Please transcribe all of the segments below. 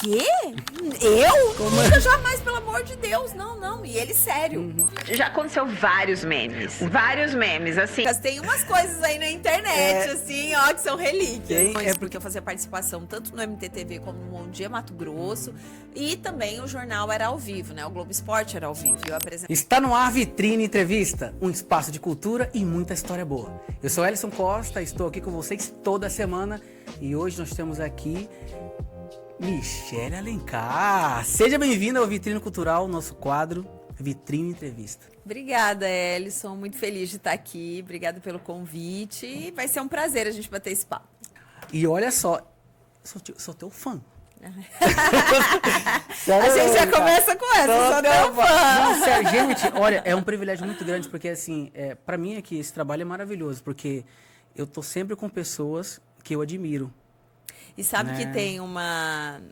quê? Eu? Nunca, jamais, pelo amor de Deus. Não, não. E ele sério. Já aconteceu vários memes, assim. Mas tem umas coisas aí na internet, assim, ó, que são relíquias. É porque eu fazia participação tanto no MTTV como no Bom Dia Mato Grosso. E também o jornal era ao vivo, né? O Globo Esporte era ao vivo. Eu apresentava. Está no ar Vitrine Entrevista, um espaço de cultura e muita história boa. Eu sou Ellison Costa, estou aqui com vocês toda semana e hoje nós temos aqui Michele Alencar. Seja bem-vinda ao Vitrine Cultural, nosso quadro Vitrine Entrevista. Obrigada, Ellison. Muito feliz de estar aqui. Obrigada pelo convite. E vai ser um prazer a gente bater esse papo. E olha só, sou teu fã. A gente já começa com essa, sou teu fã. Não, sério, gente, olha, é um privilégio muito grande, porque assim, pra mim aqui, esse trabalho é maravilhoso, porque eu tô sempre com pessoas que eu admiro. E sabe que tem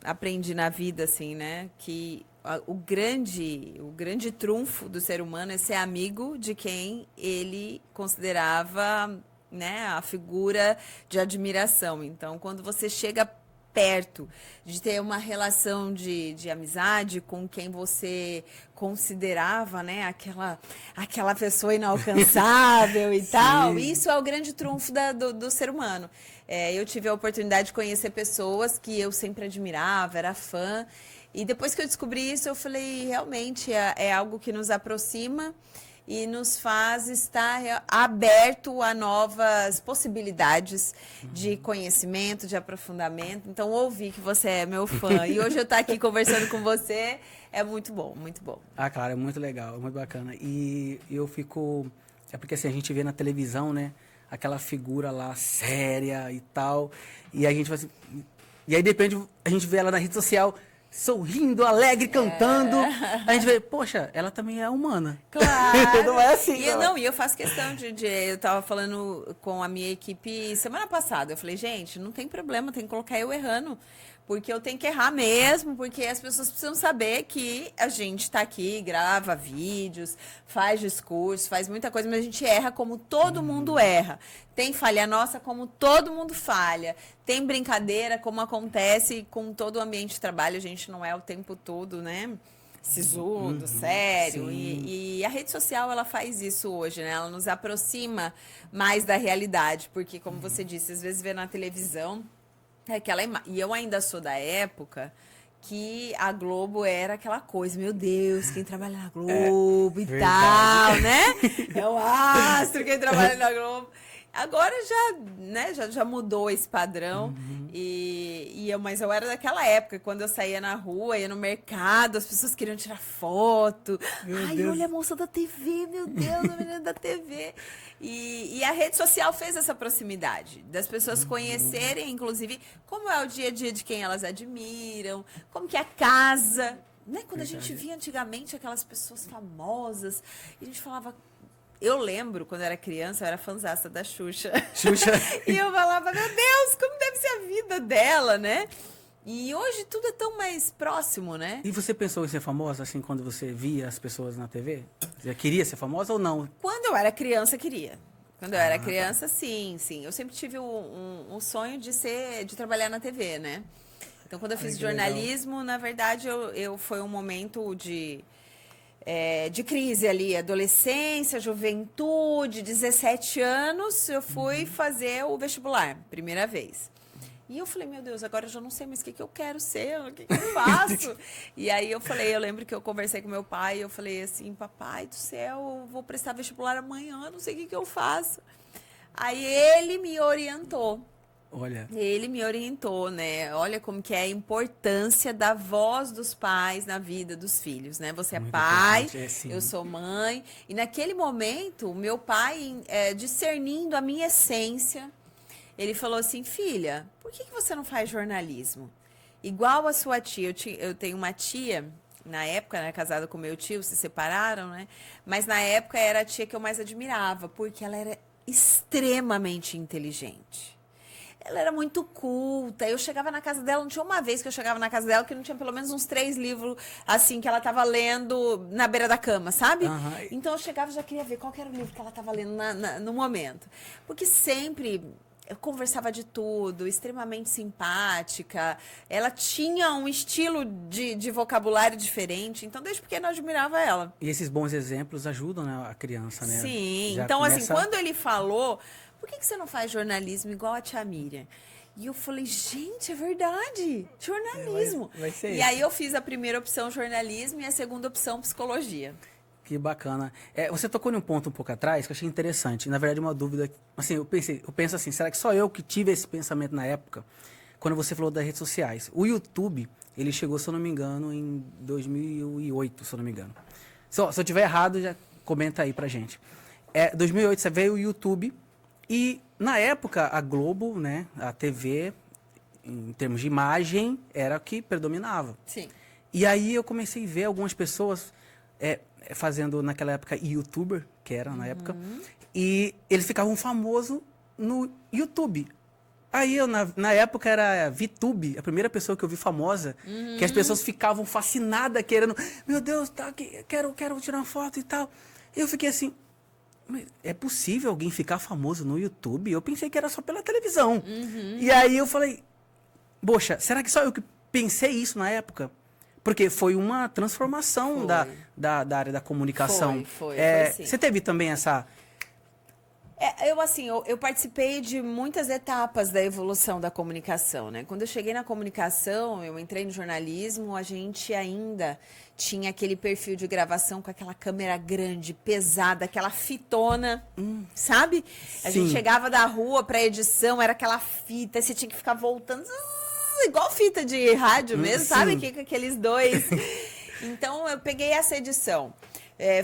aprendi na vida, assim, né? Que o grande trunfo do ser humano é ser amigo de quem ele considerava, né, a figura de admiração. Então, quando você chega perto de ter uma relação de amizade com quem você considerava, né, aquela pessoa inalcançável e tal, isso é o grande trunfo do ser humano. Eu tive a oportunidade de conhecer pessoas que eu sempre admirava, era fã, e depois que eu descobri isso, eu falei, realmente é algo que nos aproxima e nos faz estar aberto a novas possibilidades de conhecimento, de aprofundamento. Então, ouvi que você é meu fã. E hoje eu estar aqui conversando com você é muito bom, muito bom. Ah, claro, é muito legal, é muito bacana. E eu fico... É porque assim, a gente vê na televisão, né? Aquela figura lá séria e tal. E a gente vai assim... E aí, de repente, a gente vê ela na rede social... sorrindo, alegre, cantando. A gente vê, poxa, ela também é humana. Claro. Não é assim, E eu faço questão eu tava falando com a minha equipe semana passada. Eu falei, gente, não tem problema, tem que colocar eu errando. Porque eu tenho que errar mesmo, porque as pessoas precisam saber que a gente tá aqui, grava vídeos, faz discurso, faz muita coisa, mas a gente erra como todo mundo erra. Tem falha nossa como todo mundo falha. Tem brincadeira como acontece com todo o ambiente de trabalho. A gente não é o tempo todo, né? Sisudo, sério. E a rede social, ela faz isso hoje, né? Ela nos aproxima mais da realidade. Porque, como você disse, às vezes vê na televisão... E eu ainda sou da época que a Globo era aquela coisa, meu Deus, quem trabalha na Globo e tal, né? É o astro quem trabalha na Globo. Agora já, né, já mudou esse padrão. Mas eu era daquela época, quando eu saía na rua, ia no mercado, as pessoas queriam tirar foto. Olha a moça da TV, meu Deus, a menina da TV. E a rede social fez essa proximidade, das pessoas conhecerem, inclusive, como é o dia a dia de quem elas admiram, como que é a casa, né? Quando a gente via antigamente aquelas pessoas famosas, e a gente falava... Eu lembro, quando eu era criança, eu era fãzaça da Xuxa. E eu falava, meu Deus, como deve ser a vida dela, né? E hoje tudo é tão mais próximo, né? E você pensou em ser famosa, assim, quando você via as pessoas na TV? Você queria ser famosa ou não? Quando eu era criança, queria. Quando eu era criança, sim. Eu sempre tive um sonho de trabalhar na TV, né? Então, quando eu fiz jornalismo, legal. Na verdade, foi um momento de crise ali, adolescência, juventude, 17 anos, eu fui fazer o vestibular, primeira vez. E eu falei, meu Deus, agora eu já não sei mais o que eu quero ser, o que eu faço? E aí eu lembro que eu conversei com meu pai, eu falei assim, papai do céu, eu vou prestar vestibular amanhã, não sei o que eu faço. Aí ele me orientou. Olha. Ele me orientou, né? Olha como que é a importância da voz dos pais na vida dos filhos, né? Você é muito pai, eu sou mãe. E naquele momento, meu pai, discernindo a minha essência, ele falou assim, filha, por que você não faz jornalismo? Igual a sua tia, eu tenho uma tia, na época, né, casada com meu tio, se separaram, né? Mas na época era a tia que eu mais admirava, porque ela era extremamente inteligente. Ela era muito culta. Eu chegava na casa dela, não tinha uma vez que eu chegava na casa dela que não tinha pelo menos uns 3 livros, assim, que ela estava lendo na beira da cama, sabe? Então eu chegava e já queria ver qual que era o livro que ela estava lendo no momento. Porque sempre conversava de tudo, extremamente simpática. Ela tinha um estilo de vocabulário diferente. Então, desde pequena eu admirava ela. E esses bons exemplos ajudam, né, a criança, né? Sim. Já Então, assim, começa- quando ele falou, por que você não faz jornalismo igual a tia Miriam? E eu falei, gente, é verdade, jornalismo. Vai ser e isso. aí eu fiz a primeira opção jornalismo e a segunda opção psicologia. Que bacana. Você tocou em um ponto um pouco atrás que eu achei interessante. Na verdade, uma dúvida. Assim, eu penso assim, será que só eu que tive esse pensamento na época, quando você falou das redes sociais? O YouTube, ele chegou, se eu não me engano, em 2008, se eu não me engano. Se eu tiver errado, já comenta aí pra gente. 2008, você veio o YouTube e, na época, a Globo, né, a TV, em termos de imagem, era a que predominava. Sim. E aí eu comecei a ver algumas pessoas fazendo, naquela época, YouTuber, que era na época, e eles ficavam famosos no YouTube. Aí eu, na época, era VTube, a primeira pessoa que eu vi famosa, que as pessoas ficavam fascinadas, querendo, meu Deus, tá, quero tirar uma foto e tal. E eu fiquei assim, mas é possível alguém ficar famoso no YouTube? Eu pensei que era só pela televisão. E aí eu falei, poxa, será que só eu que pensei isso na época? Porque foi uma transformação da área da comunicação. Foi sim. Você teve também essa... Eu participei de muitas etapas da evolução da comunicação, né? Quando eu cheguei na comunicação, eu entrei no jornalismo, a gente ainda tinha aquele perfil de gravação com aquela câmera grande, pesada, aquela fitona, sabe? A gente Sim. chegava da rua pra edição, era aquela fita, aí você tinha que ficar voltando, igual fita de rádio mesmo, sabe? Sim. Que com aqueles dois. Então, eu peguei essa edição.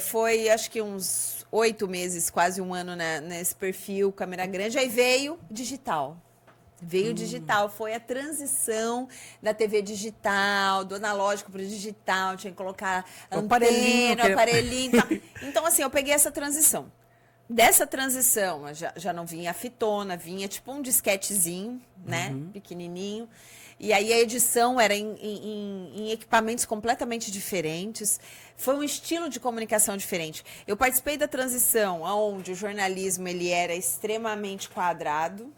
Foi, acho que uns 8 meses, quase um ano nesse perfil, câmera grande. Aí veio digital. Veio digital. Foi a transição da TV digital, do analógico para o digital. Tinha que colocar aparelhinho, antena, aparelhinho. Tá. Então, assim, eu peguei essa transição. Dessa transição, já não vinha a fitona, vinha tipo um disquetezinho, né? Pequenininho. E aí a edição era em equipamentos completamente diferentes. Foi um estilo de comunicação diferente. Eu participei da transição onde o jornalismo ele era extremamente quadrado.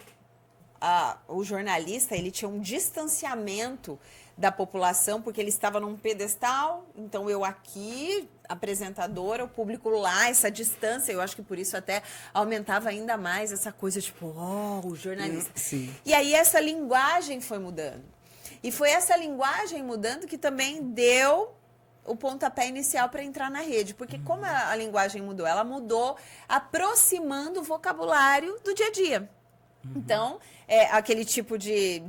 O jornalista ele tinha um distanciamento da população, porque ele estava num pedestal, então eu aqui, apresentadora, o público lá, essa distância, eu acho que por isso até aumentava ainda mais essa coisa, tipo, o jornalista. Sim. E aí essa linguagem foi mudando. E foi essa linguagem mudando que também deu o pontapé inicial para entrar na rede. Porque como a linguagem mudou? Ela mudou aproximando o vocabulário do dia a dia. Então, aquele tipo de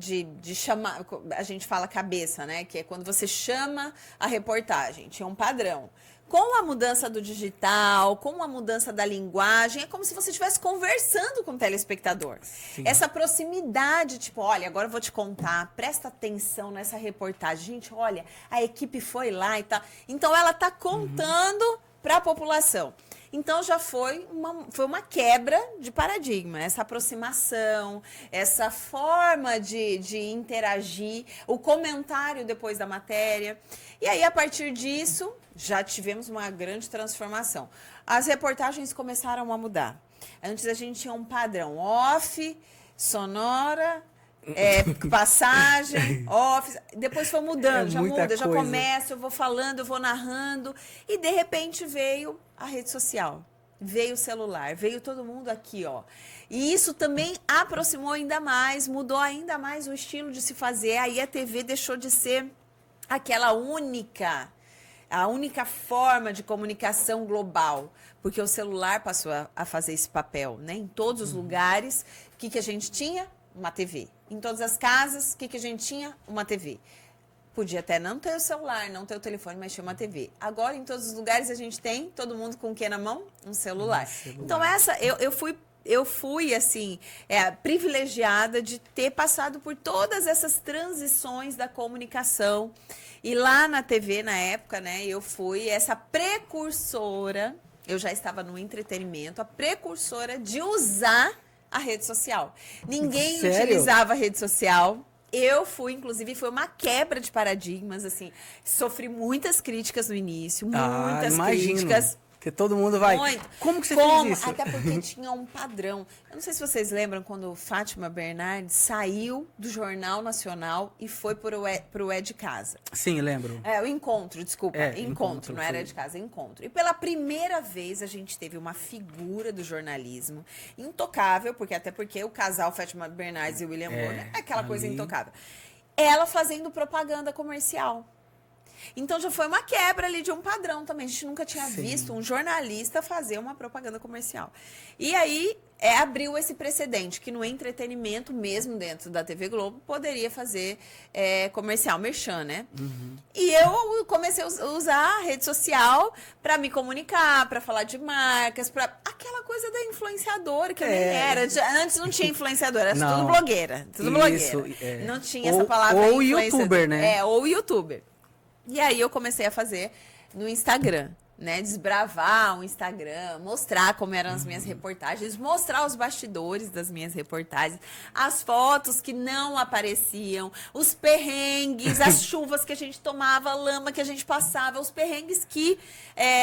chamar, a gente fala cabeça, né? Que é quando você chama a reportagem, tinha um padrão. Com a mudança do digital, com a mudança da linguagem, é como se você estivesse conversando com o telespectador. Sim. Essa proximidade, tipo, olha, agora eu vou te contar, presta atenção nessa reportagem. Gente, olha, a equipe foi lá e tal. Então, ela está contando para a população. Então, já foi uma quebra de paradigma, essa aproximação, essa forma de interagir, o comentário depois da matéria. E aí, a partir disso, já tivemos uma grande transformação. As reportagens começaram a mudar. Antes, a gente tinha um padrão off, sonora... passagem, off, depois foi mudando, já muda, já começa, eu vou falando, eu vou narrando, e de repente veio a rede social, veio o celular, veio todo mundo aqui, ó. E isso também aproximou ainda mais, mudou ainda mais o estilo de se fazer, aí a TV deixou de ser aquela a única forma de comunicação global, porque o celular passou a fazer esse papel, né? Em todos os lugares, o que a gente tinha? Uma TV. Em todas as casas, o que a gente tinha? Uma TV. Podia até não ter o celular, não ter o telefone, mas tinha uma TV. Agora, em todos os lugares, a gente tem todo mundo com o que na mão? Um celular. Então, eu fui assim, privilegiada de ter passado por todas essas transições da comunicação. E lá na TV, na época, né, eu fui essa precursora, eu já estava no entretenimento, a precursora de usar a rede social. Ninguém utilizava a rede social. Eu fui, inclusive, foi uma quebra de paradigmas, assim. Sofri muitas críticas no início, muitas críticas. Porque todo mundo vai. Muito. Como que você fez isso? Até porque tinha um padrão. Eu não sei se vocês lembram quando Fátima Bernardes saiu do Jornal Nacional e foi pro É de Casa. Sim, lembro. O Encontro, desculpa. Encontro, não era foi. de Casa, Encontro. E pela primeira vez a gente teve uma figura do jornalismo intocável, até porque o casal Fátima Bernardes e William Bonner é aquela coisa ali. intocável. Ela fazendo propaganda comercial. Então já foi uma quebra ali de um padrão também. A gente nunca tinha visto um jornalista fazer uma propaganda comercial. E aí abriu esse precedente que no entretenimento, mesmo dentro da TV Globo, poderia fazer comercial, merchan, né? Uhum. E eu comecei a usar a rede social para me comunicar, para falar de marcas, para aquela coisa da influenciadora, que eu nem era. Antes não tinha influenciadora, era tudo blogueira. Tudo blogueira. Não tinha essa palavra ou youtuber, né? Ou youtuber. E aí eu comecei a fazer no Instagram, né? Desbravar o Instagram, mostrar como eram as minhas reportagens, mostrar os bastidores das minhas reportagens, as fotos que não apareciam, os perrengues, as chuvas que a gente tomava, a lama que a gente passava, os perrengues que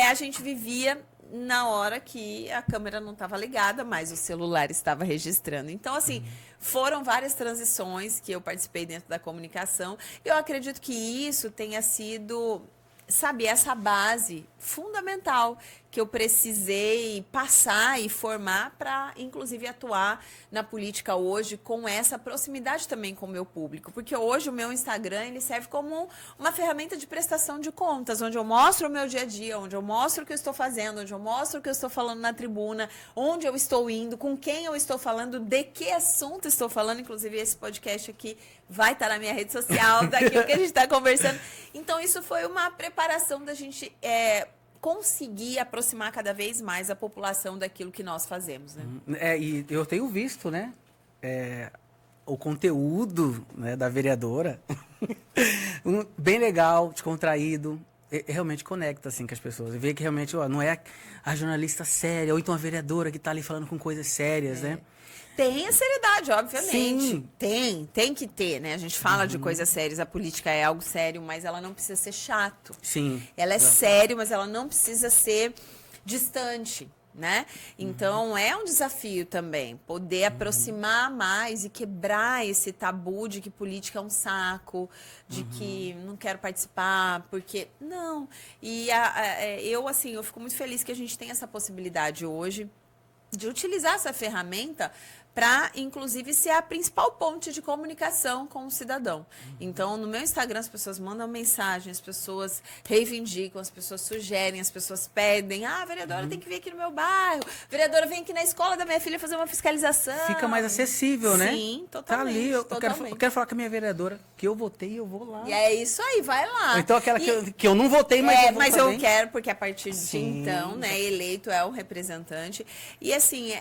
a gente vivia na hora que a câmera não estava ligada, mas o celular estava registrando. Então, assim, foram várias transições que eu participei dentro da comunicação. Eu acredito que isso tenha sido, sabe, essa base fundamental que eu precisei passar e formar para, inclusive, atuar na política hoje com essa proximidade também com o meu público. Porque hoje o meu Instagram ele serve como uma ferramenta de prestação de contas, onde eu mostro o meu dia a dia, onde eu mostro o que eu estou fazendo, onde eu mostro o que eu estou falando na tribuna, onde eu estou indo, com quem eu estou falando, de que assunto estou falando. Inclusive, esse podcast aqui vai estar na minha rede social, daquilo que a gente está conversando. Então, isso foi uma preparação da gente conseguir aproximar cada vez mais a população daquilo que nós fazemos, né? E eu tenho visto, né? O conteúdo, né, da vereadora bem legal, descontraído. Realmente conecta assim com as pessoas. E vê que realmente não é a jornalista séria, ou então a vereadora que está ali falando com coisas sérias, né? Tem a seriedade, obviamente. Sim. Tem que ter, né? A gente fala de coisas sérias, a política é algo sério, mas ela não precisa ser chato. Sim. Ela é sério, mas ela não precisa ser distante, né? Então, é um desafio também, poder aproximar mais e quebrar esse tabu de que política é um saco, de que não quero participar, porque... Não. E eu fico muito feliz que a gente tem essa possibilidade hoje de utilizar essa ferramenta para, inclusive, ser a principal ponte de comunicação com o cidadão. Então, no meu Instagram, as pessoas mandam mensagem, as pessoas reivindicam, as pessoas sugerem, as pessoas pedem. Ah, vereadora tem que vir aqui no meu bairro. Vereadora, vem aqui na escola da minha filha fazer uma fiscalização. Fica mais acessível, né? Sim, totalmente. Tá ali, eu totalmente. quero falar com a minha vereadora, que eu votei e eu vou lá. E é isso aí, vai lá. Então, aquela que eu não votei, mas eu vou mas fazer. eu quero, porque a partir de Sim. então, né, eleito é um representante. E assim,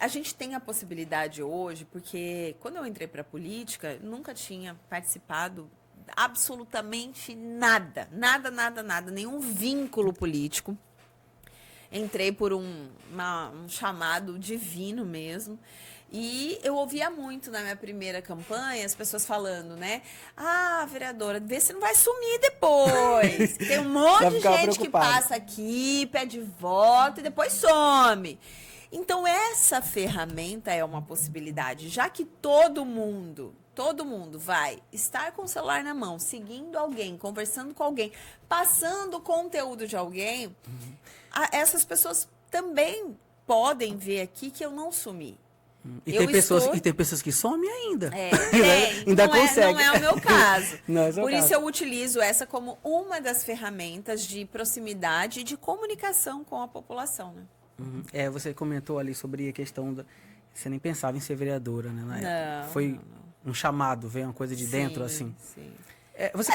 a gente tem a possibilidade hoje, porque quando eu entrei para a política, nunca tinha participado absolutamente nada, nenhum vínculo político. Entrei por um chamado divino mesmo. E eu ouvia muito na minha primeira campanha as pessoas falando, né? Ah, vereadora, vê se não vai sumir depois. Tem um monte de gente que passa aqui, pede voto e depois some. Então, essa ferramenta é uma possibilidade, já que todo mundo vai estar com o celular na mão, seguindo alguém, conversando com alguém, passando o conteúdo de alguém, essas pessoas também podem ver aqui que eu não sumi. E tem pessoas que somem ainda. Ainda não consegue. Não é o meu caso. Por isso eu utilizo essa como uma das ferramentas de proximidade e de comunicação com a população, né? Você comentou ali sobre a questão da... Você nem pensava em ser vereadora, né? Foi um chamado, veio uma coisa de dentro, assim. Sim.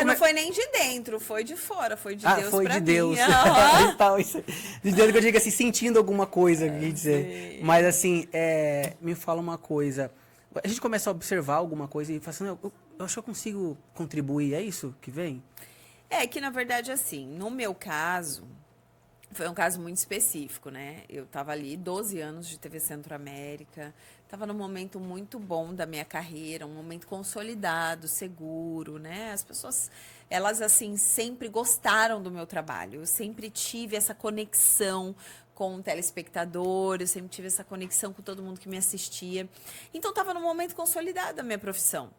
Não foi nem de dentro, foi de fora, foi de Deus foi pra de mim. Deus. Então, de Deus que eu digo assim, sentindo alguma coisa, quer dizer. Mas assim, me fala uma coisa. A gente começa a observar alguma coisa e fala assim, eu acho que eu consigo contribuir, é isso que vem? Que na verdade, assim, no meu caso, foi um caso muito específico, né? Eu estava ali 12 anos de TV Centro-América, Estava num momento muito bom da minha carreira, um momento consolidado, seguro, né? As pessoas, elas assim sempre gostaram do meu trabalho. Eu sempre tive essa conexão com o telespectador, eu sempre tive essa conexão com todo mundo que me assistia. Então estava num momento consolidado da minha profissão.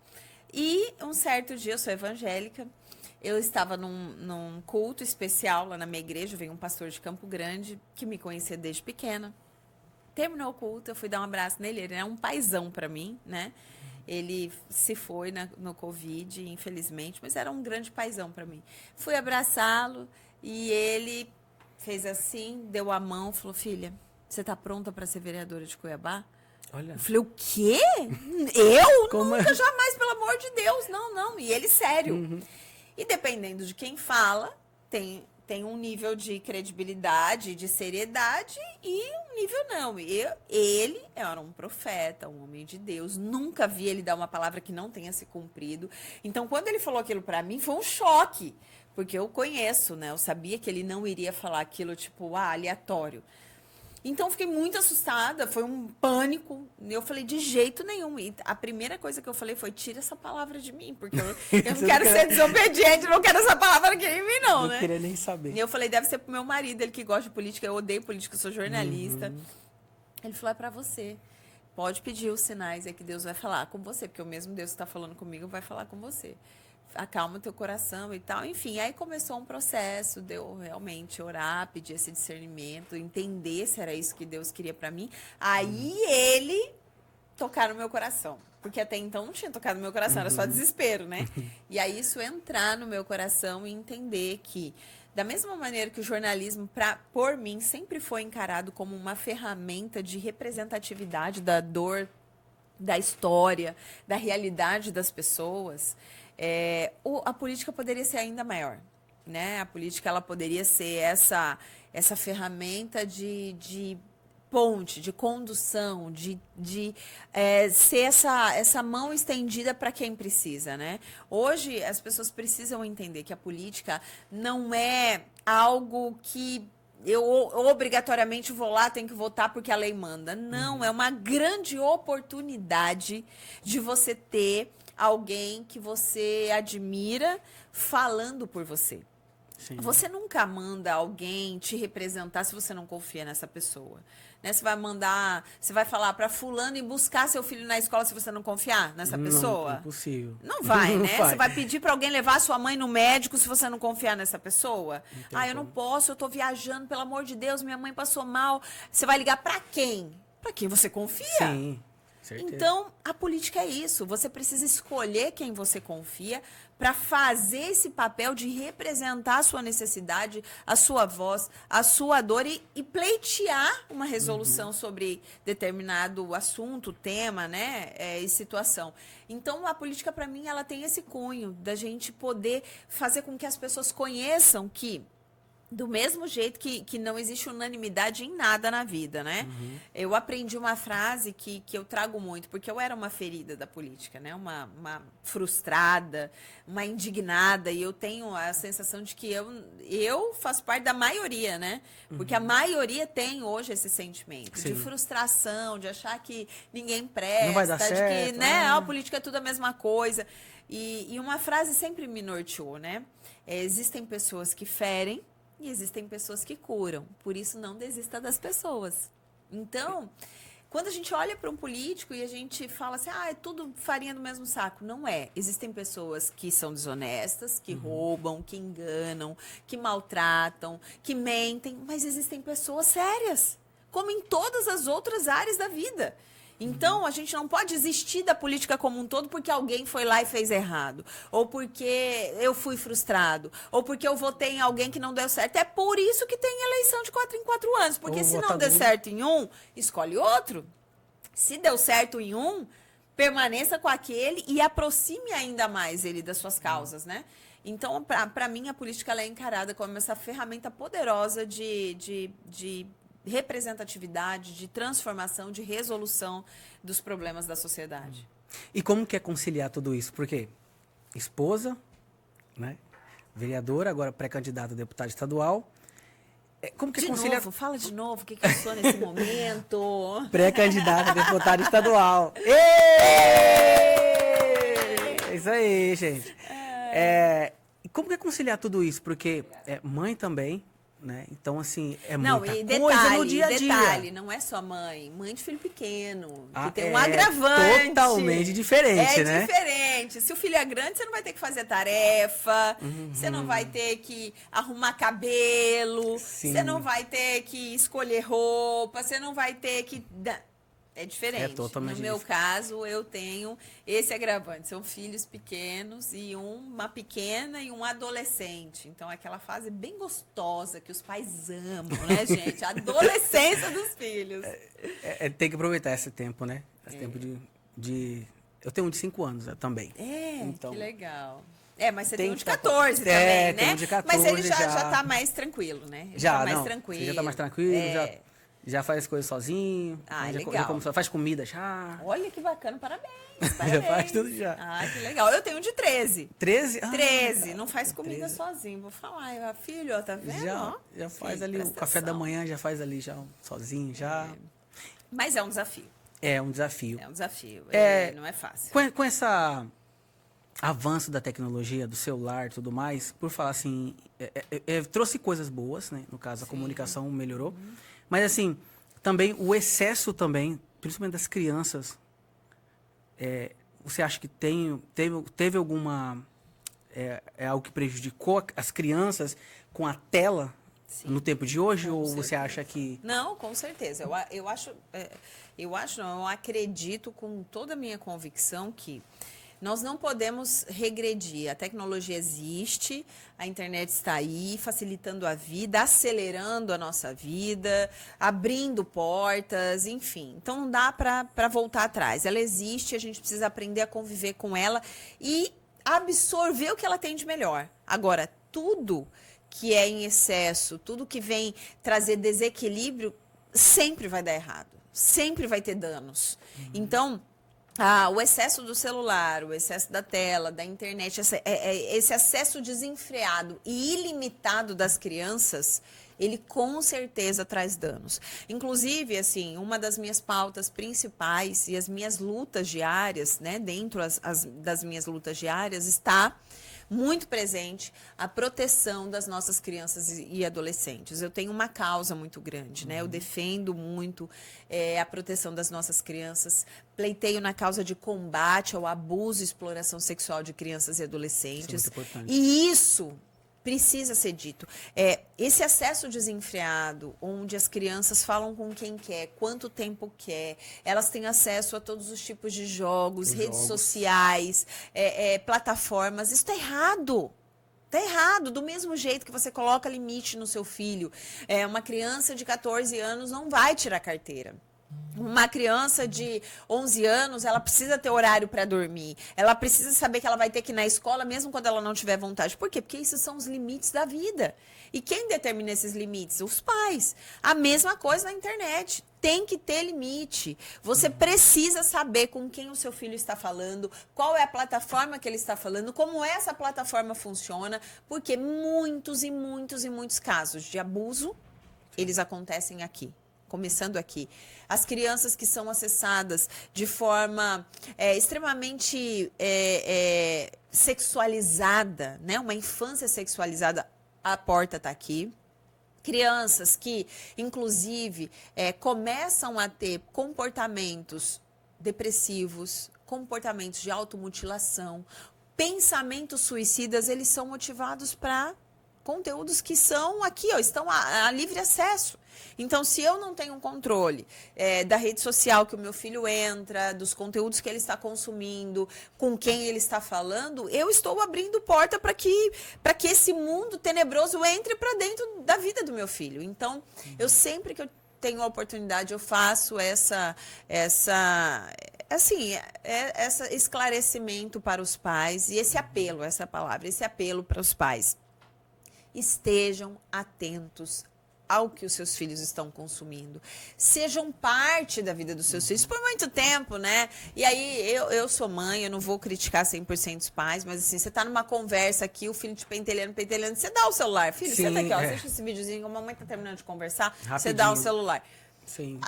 E um certo dia, eu sou evangélica, eu estava num culto especial lá na minha igreja, veio um pastor de Campo Grande que me conhecia desde pequena. Terminou o culto, eu fui dar um abraço nele, ele é um paizão para mim, né? Ele se foi no Covid, infelizmente, mas era um grande paizão para mim. Fui abraçá-lo e ele fez assim, deu a mão, falou: filha, você tá pronta para ser vereadora de Cuiabá? Olha. Eu falei: o quê? Eu? Como Nunca, é? jamais, pelo amor de Deus. Não, não. E ele sério. E dependendo de quem fala, tem um nível de credibilidade, de seriedade e um nível não. Ele era um profeta, um homem de Deus. Nunca vi ele dar uma palavra que não tenha se cumprido. Então, quando ele falou aquilo pra mim, foi um choque. Porque eu conheço, né? Eu sabia que ele não iria falar aquilo, tipo, aleatório. Então, fiquei muito assustada, foi um pânico. Eu falei: de jeito nenhum. E a primeira coisa que eu falei foi: tira essa palavra de mim, porque eu não quero ser desobediente, não quero essa palavra aqui em mim, não, né? Não queria nem saber. E eu falei: deve ser pro meu marido, ele que gosta de política, eu odeio política, eu sou jornalista. Ele falou: é pra você. Pode pedir os sinais, é que Deus vai falar com você, porque o mesmo Deus que está falando comigo vai falar com você. Acalma o teu coração e tal. Enfim, aí começou um processo de eu realmente orar, pedir esse discernimento, entender se era isso que Deus queria pra mim. Aí ele tocar no meu coração. Porque até então não tinha tocado no meu coração, era só desespero, né? E aí isso entrar no meu coração e entender que, da mesma maneira que o jornalismo, por mim, sempre foi encarado como uma ferramenta de representatividade da dor, da história, da realidade das pessoas, a política poderia ser ainda maior, né? A política, ela poderia ser essa ferramenta de ponte, de condução, de ser essa mão estendida para quem precisa, né? Hoje, as pessoas precisam entender que a política não é algo que eu obrigatoriamente vou lá, tenho que votar porque a lei manda. Não, é uma grande oportunidade de você ter alguém que você admira falando por você. Sim. Você nunca manda alguém te representar se você não confia nessa pessoa. Né? Você vai falar para fulano ir buscar seu filho na escola se você não confiar nessa pessoa? Não, impossível. Não vai, né? Vai. Você vai pedir para alguém levar sua mãe no médico se você não confiar nessa pessoa? Eu não posso, eu tô viajando, pelo amor de Deus, minha mãe passou mal. Você vai ligar para quem? Para quem você confia. Sim, certeza. Então, a política é isso. Você precisa escolher quem você confia para fazer esse papel de representar a sua necessidade, a sua voz, a sua dor e pleitear uma resolução sobre determinado assunto, tema, né, e situação. Então, a política, para mim, ela tem esse cunho da gente poder fazer com que as pessoas conheçam que, do mesmo jeito que não existe unanimidade em nada na vida, né? Eu aprendi uma frase que eu trago muito, porque eu era uma ferida da política, né? Uma frustrada, uma indignada, e eu tenho a sensação de que eu faço parte da maioria, né? Porque a maioria tem hoje esse sentimento de frustração, de achar que ninguém presta, não vai dar de certo, que, né, a política é tudo a mesma coisa. E uma frase sempre me norteou, né? Existem pessoas que ferem, e existem pessoas que curam. Por isso, não desista das pessoas. Então, quando a gente olha para um político e a gente fala assim, é tudo farinha do mesmo saco. Não é. Existem pessoas que são desonestas, que roubam, que enganam, que maltratam, que mentem. Mas existem pessoas sérias, como em todas as outras áreas da vida. Então, a gente não pode desistir da política como um todo porque alguém foi lá e fez errado. Ou porque eu fui frustrado. Ou porque eu votei em alguém que não deu certo. É por isso que tem eleição de 4 em 4 anos. Porque se não der certo em um, escolhe outro. Se deu certo em um, permaneça com aquele e aproxime ainda mais ele das suas causas, né? Então, para mim, a política ela é encarada como essa ferramenta poderosa de representatividade, de transformação, de resolução dos problemas da sociedade. E como que é conciliar tudo isso? Porque esposa, né, vereadora, agora pré-candidata a deputada estadual, Como que De concilia... novo, fala de novo o que eu sou nesse momento. Pré-candidata a deputada estadual. É isso aí, gente. Como que é conciliar tudo isso? Porque mãe também, né? Então, assim, muita coisa no dia a dia. Detalhe, não é só mãe. Mãe de filho pequeno, que tem um É agravante. totalmente diferente, né? É diferente. Se o filho é grande, você não vai ter que fazer tarefa, você não vai ter que arrumar cabelo, Sim. você não vai ter que escolher roupa, você não vai ter que... É diferente. É totalmente No meu diferente. caso, eu tenho esse agravante. São filhos pequenos e uma pequena e um adolescente. Então, aquela fase bem gostosa que os pais amam, né, gente? A adolescência dos filhos. Tem que aproveitar esse tempo, né? Esse tempo de... Eu tenho um de 5 anos também. Então, que legal. Mas você tem tem um de que tá- 14 também, tem né? um de 14 Mas ele já já. tá mais tranquilo, né? Ele já, tá mais não. tranquilo. Você já tá mais tranquilo, É. já faz as coisas sozinho. Ah, já, legal. faz comida já. Olha que bacana, parabéns. Já faz tudo já. Ah, que legal. Eu tenho um de 13. 13? 13, não faz comida 13. sozinho. Vou falar, filho, ó, tá vendo? Já faz Sim, ali o presta café da atenção. manhã, já faz ali já sozinho, já. Mas é um desafio. É um desafio. É um desafio. Não é fácil. Com essa avanço da tecnologia, do celular e tudo mais, por falar assim, trouxe coisas boas, né? No caso, a comunicação melhorou. Mas assim, também o excesso também, principalmente das crianças, você acha que teve alguma... algo que prejudicou as crianças com a tela no tempo de hoje? Ou você acha que... Não, com certeza. Eu acredito com toda a minha convicção que nós não podemos regredir. A tecnologia existe, a internet está aí, facilitando a vida, acelerando a nossa vida, abrindo portas, enfim. Então, não dá para voltar atrás. Ela existe, a gente precisa aprender a conviver com ela e absorver o que ela tem de melhor. Agora, tudo que é em excesso, tudo que vem trazer desequilíbrio, sempre vai dar errado. Sempre vai ter danos. Então... o excesso do celular, o excesso da tela, da internet, esse acesso desenfreado e ilimitado das crianças, ele com certeza traz danos. Inclusive, assim, uma das minhas pautas principais e as minhas lutas diárias, né, dentro das minhas lutas diárias, está muito presente a proteção das nossas crianças e adolescentes. Eu tenho uma causa muito grande, né? Eu defendo muito a proteção das nossas crianças, pleiteio na causa de combate ao abuso e exploração sexual de crianças e adolescentes. Isso é muito importante. E isso precisa ser dito. Esse acesso desenfreado, onde as crianças falam com quem quer, quanto tempo quer, elas têm acesso a todos os tipos de jogos, redes sociais, plataformas, isso está errado. Está errado, do mesmo jeito que você coloca limite no seu filho. Uma criança de 14 anos não vai tirar carteira. Uma criança de 11 anos, ela precisa ter horário para dormir. Ela precisa saber que ela vai ter que ir na escola, mesmo quando ela não tiver vontade. Por quê? Porque esses são os limites da vida. E quem determina esses limites? Os pais. A mesma coisa na internet. Tem que ter limite. Você precisa saber com quem o seu filho está falando, qual é a plataforma que ele está falando, como essa plataforma funciona, porque muitos e muitos e muitos casos de abuso, eles acontecem aqui. Começando aqui. As crianças que são acessadas de forma extremamente sexualizada, né? Uma infância sexualizada, a porta está aqui. Crianças que, inclusive, começam a ter comportamentos depressivos, comportamentos de automutilação, pensamentos suicidas, eles são motivados para conteúdos que são aqui, estão a livre acesso. Então, se eu não tenho um controle da rede social que o meu filho entra, dos conteúdos que ele está consumindo, com quem ele está falando, eu estou abrindo porta para que esse mundo tenebroso entre para dentro da vida do meu filho. Então, eu sempre que eu tenho a oportunidade, eu faço esse esclarecimento para os pais e esse apelo, essa palavra, esse apelo para os pais. Estejam atentos ao que os seus filhos estão consumindo. Sejam parte da vida dos seus filhos por muito tempo, né? E aí, eu sou mãe, eu não vou criticar 100% os pais, mas assim, você tá numa conversa aqui, o filho te pentelhando, você dá o celular. Filho, senta aqui, ó, assiste esse videozinho, a mamãe tá terminando de conversar, Rapidinho. você dá o celular. Sim.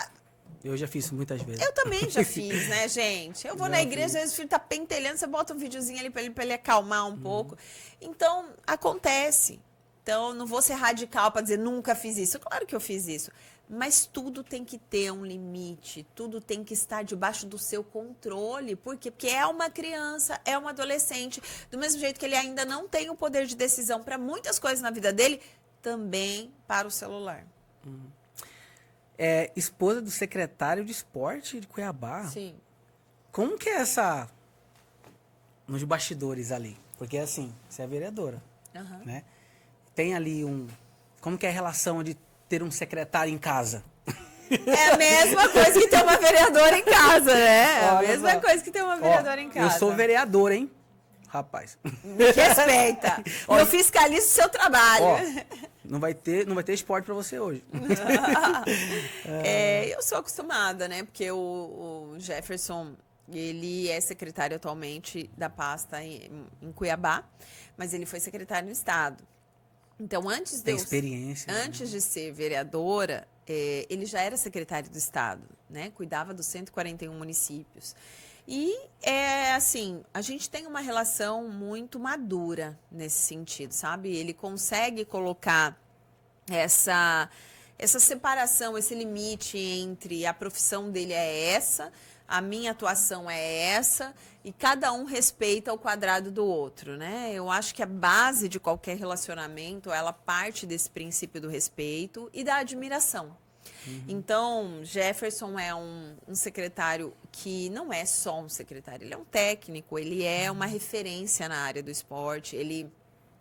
Eu já fiz isso muitas vezes. Eu também já fiz, né, gente? Eu vou na igreja, às vezes o filho tá pentelhando, você bota um videozinho ali pra ele acalmar um pouco. Então, acontece. Então, não vou ser radical para dizer nunca fiz isso. Claro que eu fiz isso. Mas tudo tem que ter um limite. Tudo tem que estar debaixo do seu controle. Por quê? Porque é uma criança, é um adolescente. Do mesmo jeito que ele ainda não tem o poder de decisão para muitas coisas na vida dele, também para o celular. É esposa do secretário de esporte de Cuiabá. Sim. Como que é essa... Nos bastidores ali? Porque assim, você é vereadora, né? Tem ali como que é a relação de ter um secretário em casa? É a mesma coisa que ter uma vereadora em casa, né? É a mesma coisa que ter uma vereadora em casa. Eu sou vereador, hein? Rapaz. Me respeita. Eu fiscalizo o seu trabalho. Não vai ter esporte pra você hoje. Eu sou acostumada, né? Porque o Jefferson, ele é secretário atualmente da pasta em Cuiabá, mas ele foi secretário no estado. Então, antes de ser vereadora, ele já era secretário do estado, né? Cuidava dos 141 municípios. E, assim, a gente tem uma relação muito madura nesse sentido, sabe? Ele consegue colocar essa separação, esse limite entre a profissão dele é essa, a minha atuação é essa, e cada um respeita o quadrado do outro, né? Eu acho que a base de qualquer relacionamento, ela parte desse princípio do respeito e da admiração. Então, Jefferson é um secretário que não é só um secretário, ele é um técnico, ele é uma referência na área do esporte, ele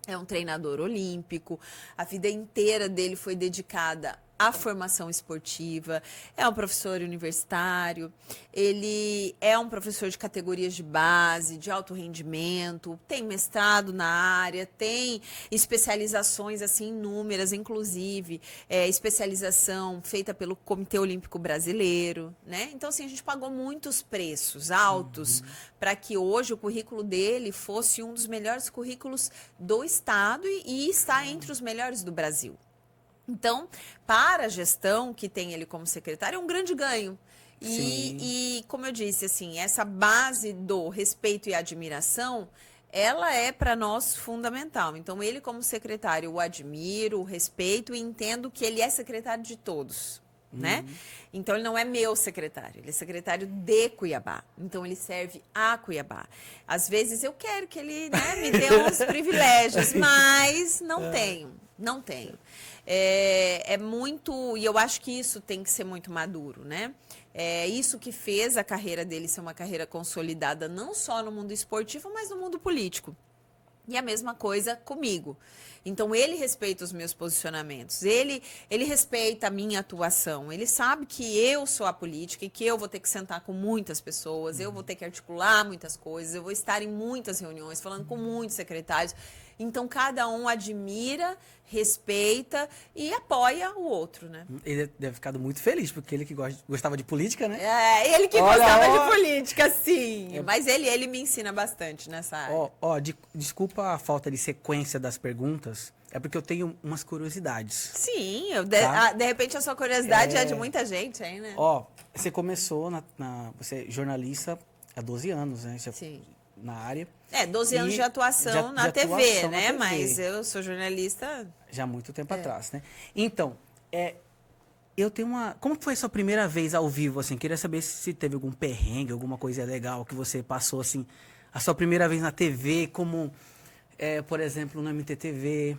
é um treinador olímpico, a vida inteira dele foi dedicada à formação esportiva, é um professor universitário, ele é um professor de categorias de base, de alto rendimento, tem mestrado na área, tem especializações assim inúmeras, inclusive especialização feita pelo Comitê Olímpico Brasileiro, né? Então, assim, a gente pagou muitos preços altos para que hoje o currículo dele fosse um dos melhores currículos do estado e está entre os melhores do Brasil. Então, para a gestão que tem ele como secretário, é um grande ganho. E como eu disse, assim, essa base do respeito e admiração, ela é para nós fundamental. Então, ele como secretário, eu admiro, o respeito e entendo que ele é secretário de todos, né? Então, ele não é meu secretário, ele é secretário de Cuiabá. Então, ele serve a Cuiabá. Às vezes, eu quero que ele, né, me dê uns privilégios, mas não tenho. É muito, e eu acho que isso tem que ser muito maduro, né? É isso que fez a carreira dele ser uma carreira consolidada, não só no mundo esportivo, mas no mundo político. E a mesma coisa comigo. Então, ele respeita os meus posicionamentos, ele respeita a minha atuação, ele sabe que eu sou a política e que eu vou ter que sentar com muitas pessoas, eu vou ter que articular muitas coisas, eu vou estar em muitas reuniões, falando com muitos secretários. Então, cada um admira, respeita e apoia o outro, né? Ele deve ter ficado muito feliz, porque ele que gostava de política, né? Ele que gostava de política, sim. Mas ele me ensina bastante nessa área. Desculpa a falta de sequência das perguntas, é porque eu tenho umas curiosidades. Sim, de repente a sua curiosidade é de muita gente, hein, né? Você começou você é jornalista há 12 anos, né? Sim. Na área. 12 anos de atuação na TV, atuação né? Na TV. Mas eu sou jornalista... Já há muito tempo atrás, né? Então, eu tenho como foi a sua primeira vez ao vivo, assim? Queria saber se teve algum perrengue, alguma coisa legal que você passou, assim, a sua primeira vez na TV, como, por exemplo, no MTTV.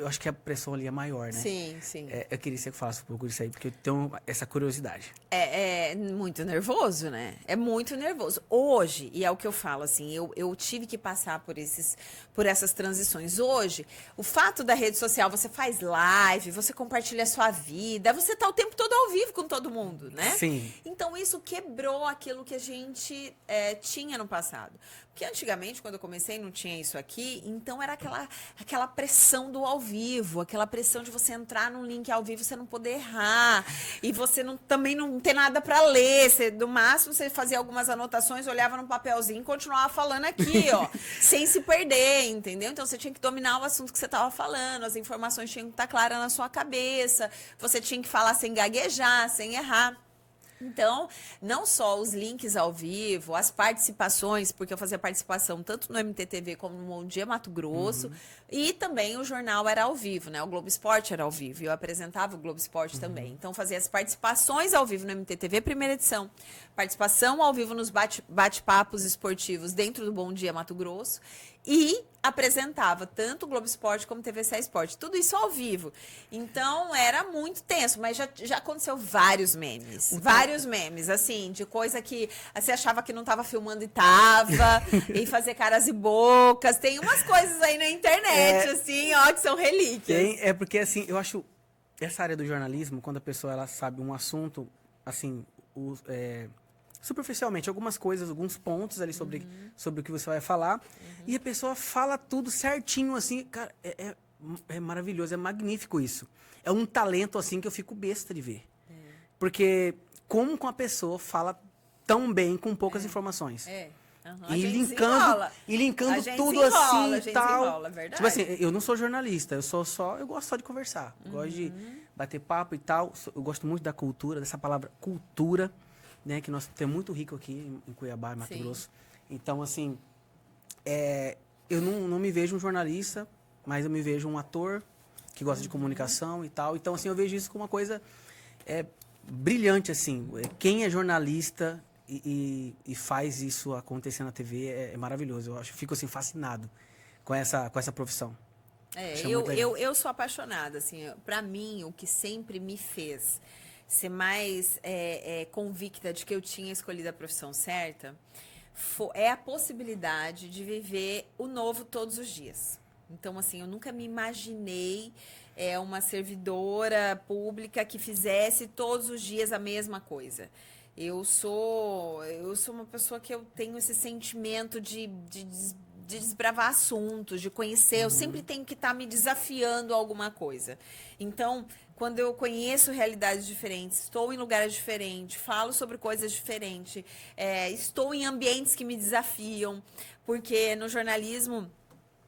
Acho que a pressão ali é maior, né? Sim, sim. Eu queria que você falasse um pouco disso aí, porque eu tenho essa curiosidade. É muito nervoso, né? É muito nervoso. Hoje, e é o que eu falo, assim, eu tive que passar por essas transições. Hoje, o fato da rede social, você faz live, você compartilha a sua vida, você tá o tempo todo ao vivo com todo mundo, né? Sim. Então, isso quebrou aquilo que a gente tinha no passado. Porque antigamente, quando eu comecei, não tinha isso aqui, então era aquela pressão do ao vivo, aquela pressão de você entrar num link ao vivo, você não poder errar, e você também não ter nada para ler, do máximo você fazia algumas anotações, olhava no papelzinho e continuava falando aqui, ó, sem se perder, entendeu? Então você tinha que dominar o assunto que você estava falando, as informações tinham que estar claras na sua cabeça, você tinha que falar sem gaguejar, sem errar. Então, não só os links ao vivo, as participações, porque eu fazia participação tanto no MTTV como no Bom Dia Mato Grosso, e também o jornal era ao vivo, né? O Globo Esporte era ao vivo, e eu apresentava o Globo Esporte também. Então, fazia as participações ao vivo no MTTV, primeira edição, participação ao vivo nos bate-papos esportivos dentro do Bom Dia Mato Grosso, e apresentava tanto o Globo Esporte como o TVC Esporte. Tudo isso ao vivo. Então, era muito tenso, mas já aconteceu vários memes. Vários memes, assim, de coisa que você achava que não estava filmando e tava, e fazer caras e bocas. Tem umas coisas aí na internet, assim, ó, que são relíquias. É porque, assim, eu acho essa área do jornalismo, quando a pessoa ela sabe um assunto, assim, superficialmente, algumas coisas, alguns pontos ali sobre o que você vai falar, e a pessoa fala tudo certinho, assim, cara, é maravilhoso, é magnífico isso. É um talento, assim, que eu fico besta de ver. Porque como a pessoa fala tão bem com poucas informações. E linkando tudo assim e tal. Verdade. Tipo assim, eu não sou jornalista, eu gosto só de conversar. Gosto de bater papo e tal. Eu gosto muito da cultura, dessa palavra cultura, né, que nós temos muito rico aqui em Cuiabá, em Mato Grosso. Então, assim, eu não me vejo um jornalista, mas eu me vejo um ator que gosta de comunicação e tal. Então, assim, eu vejo isso como uma coisa brilhante, assim. Quem é jornalista e faz isso acontecer na TV é maravilhoso. Eu fico, assim, fascinado com essa profissão. Eu sou apaixonada, assim. Pra mim, o que sempre me fez ser mais convicta de que eu tinha escolhido a profissão certa é a possibilidade de viver o novo todos os dias. Então, assim, eu nunca me imaginei uma servidora pública que fizesse todos os dias a mesma coisa. Eu sou uma pessoa que eu tenho esse sentimento de desbravar assuntos, de conhecer. Eu sempre tenho que estar me desafiando a alguma coisa. Então, quando eu conheço realidades diferentes, estou em lugares diferentes, falo sobre coisas diferentes, estou em ambientes que me desafiam, porque no jornalismo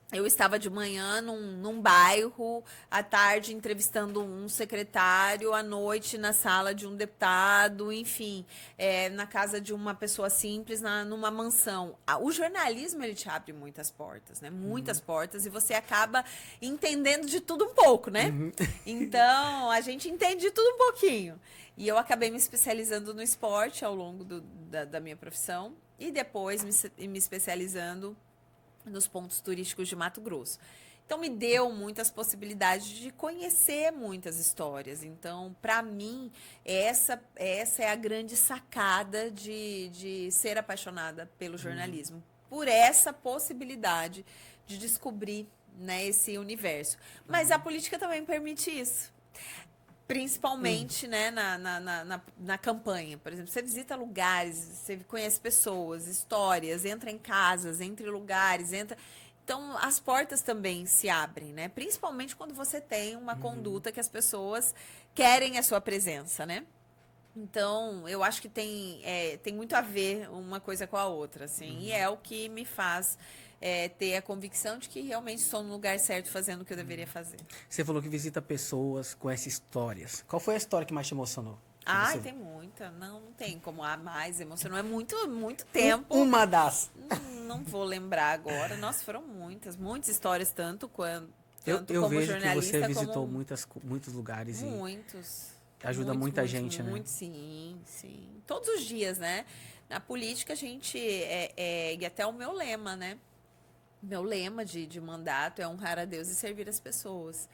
eu estava de manhã num bairro, à tarde entrevistando um secretário, à noite na sala de um deputado, enfim, na casa de uma pessoa simples, numa mansão. O jornalismo, ele te abre muitas portas, né? Muitas portas, e você acaba entendendo de tudo um pouco, né? Então, a gente entende de tudo um pouquinho. E eu acabei me especializando no esporte ao longo da minha profissão, e depois me especializando nos pontos turísticos de Mato Grosso. Então, me deu muitas possibilidades de conhecer muitas histórias. Então, para mim, essa é a grande sacada de ser apaixonada pelo jornalismo. Por essa possibilidade de descobrir, né, esse universo. Mas a política também permite isso. Principalmente, né, na campanha. Por exemplo, você visita lugares, você conhece pessoas, histórias, entra em casas, entra em lugares, Então, as portas também se abrem, né? Principalmente quando você tem uma conduta que as pessoas querem a sua presença, né? Então, eu acho que tem muito a ver uma coisa com a outra, assim. E é o que me faz ter a convicção de que realmente estou no lugar certo fazendo o que eu deveria fazer. Você falou que visita pessoas, conhece histórias. Qual foi a história que mais te emocionou? Tem muita. Não tem como a mais emocionou. É muito tempo. Uma das. Não vou lembrar agora. Nossa, foram muitas histórias, tanto eu como vejo jornalista. Que você visitou muitos lugares. Muitos. Ajuda muita gente, né? Sim. Todos os dias, né? Na política, a gente. E até o meu lema, né? Meu lema de mandato é honrar a Deus e servir as pessoas.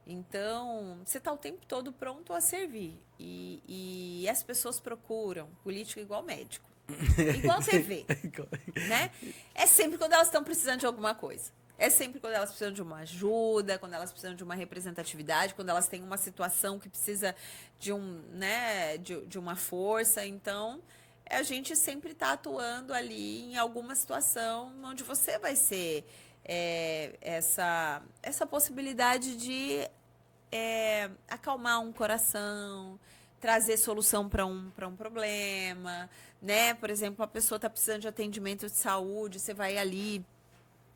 Então, você está o tempo todo pronto a servir. E as pessoas procuram político igual médico. Igual TV. Né? É sempre quando elas estão precisando de alguma coisa. É sempre quando elas precisam de uma ajuda, quando elas precisam de uma representatividade, quando elas têm uma situação que precisa de uma força. Então, a gente sempre tá atuando ali em alguma situação onde você vai ser essa possibilidade de acalmar um coração, trazer solução para um problema, né? Por exemplo, a pessoa está precisando de atendimento de saúde, você vai ali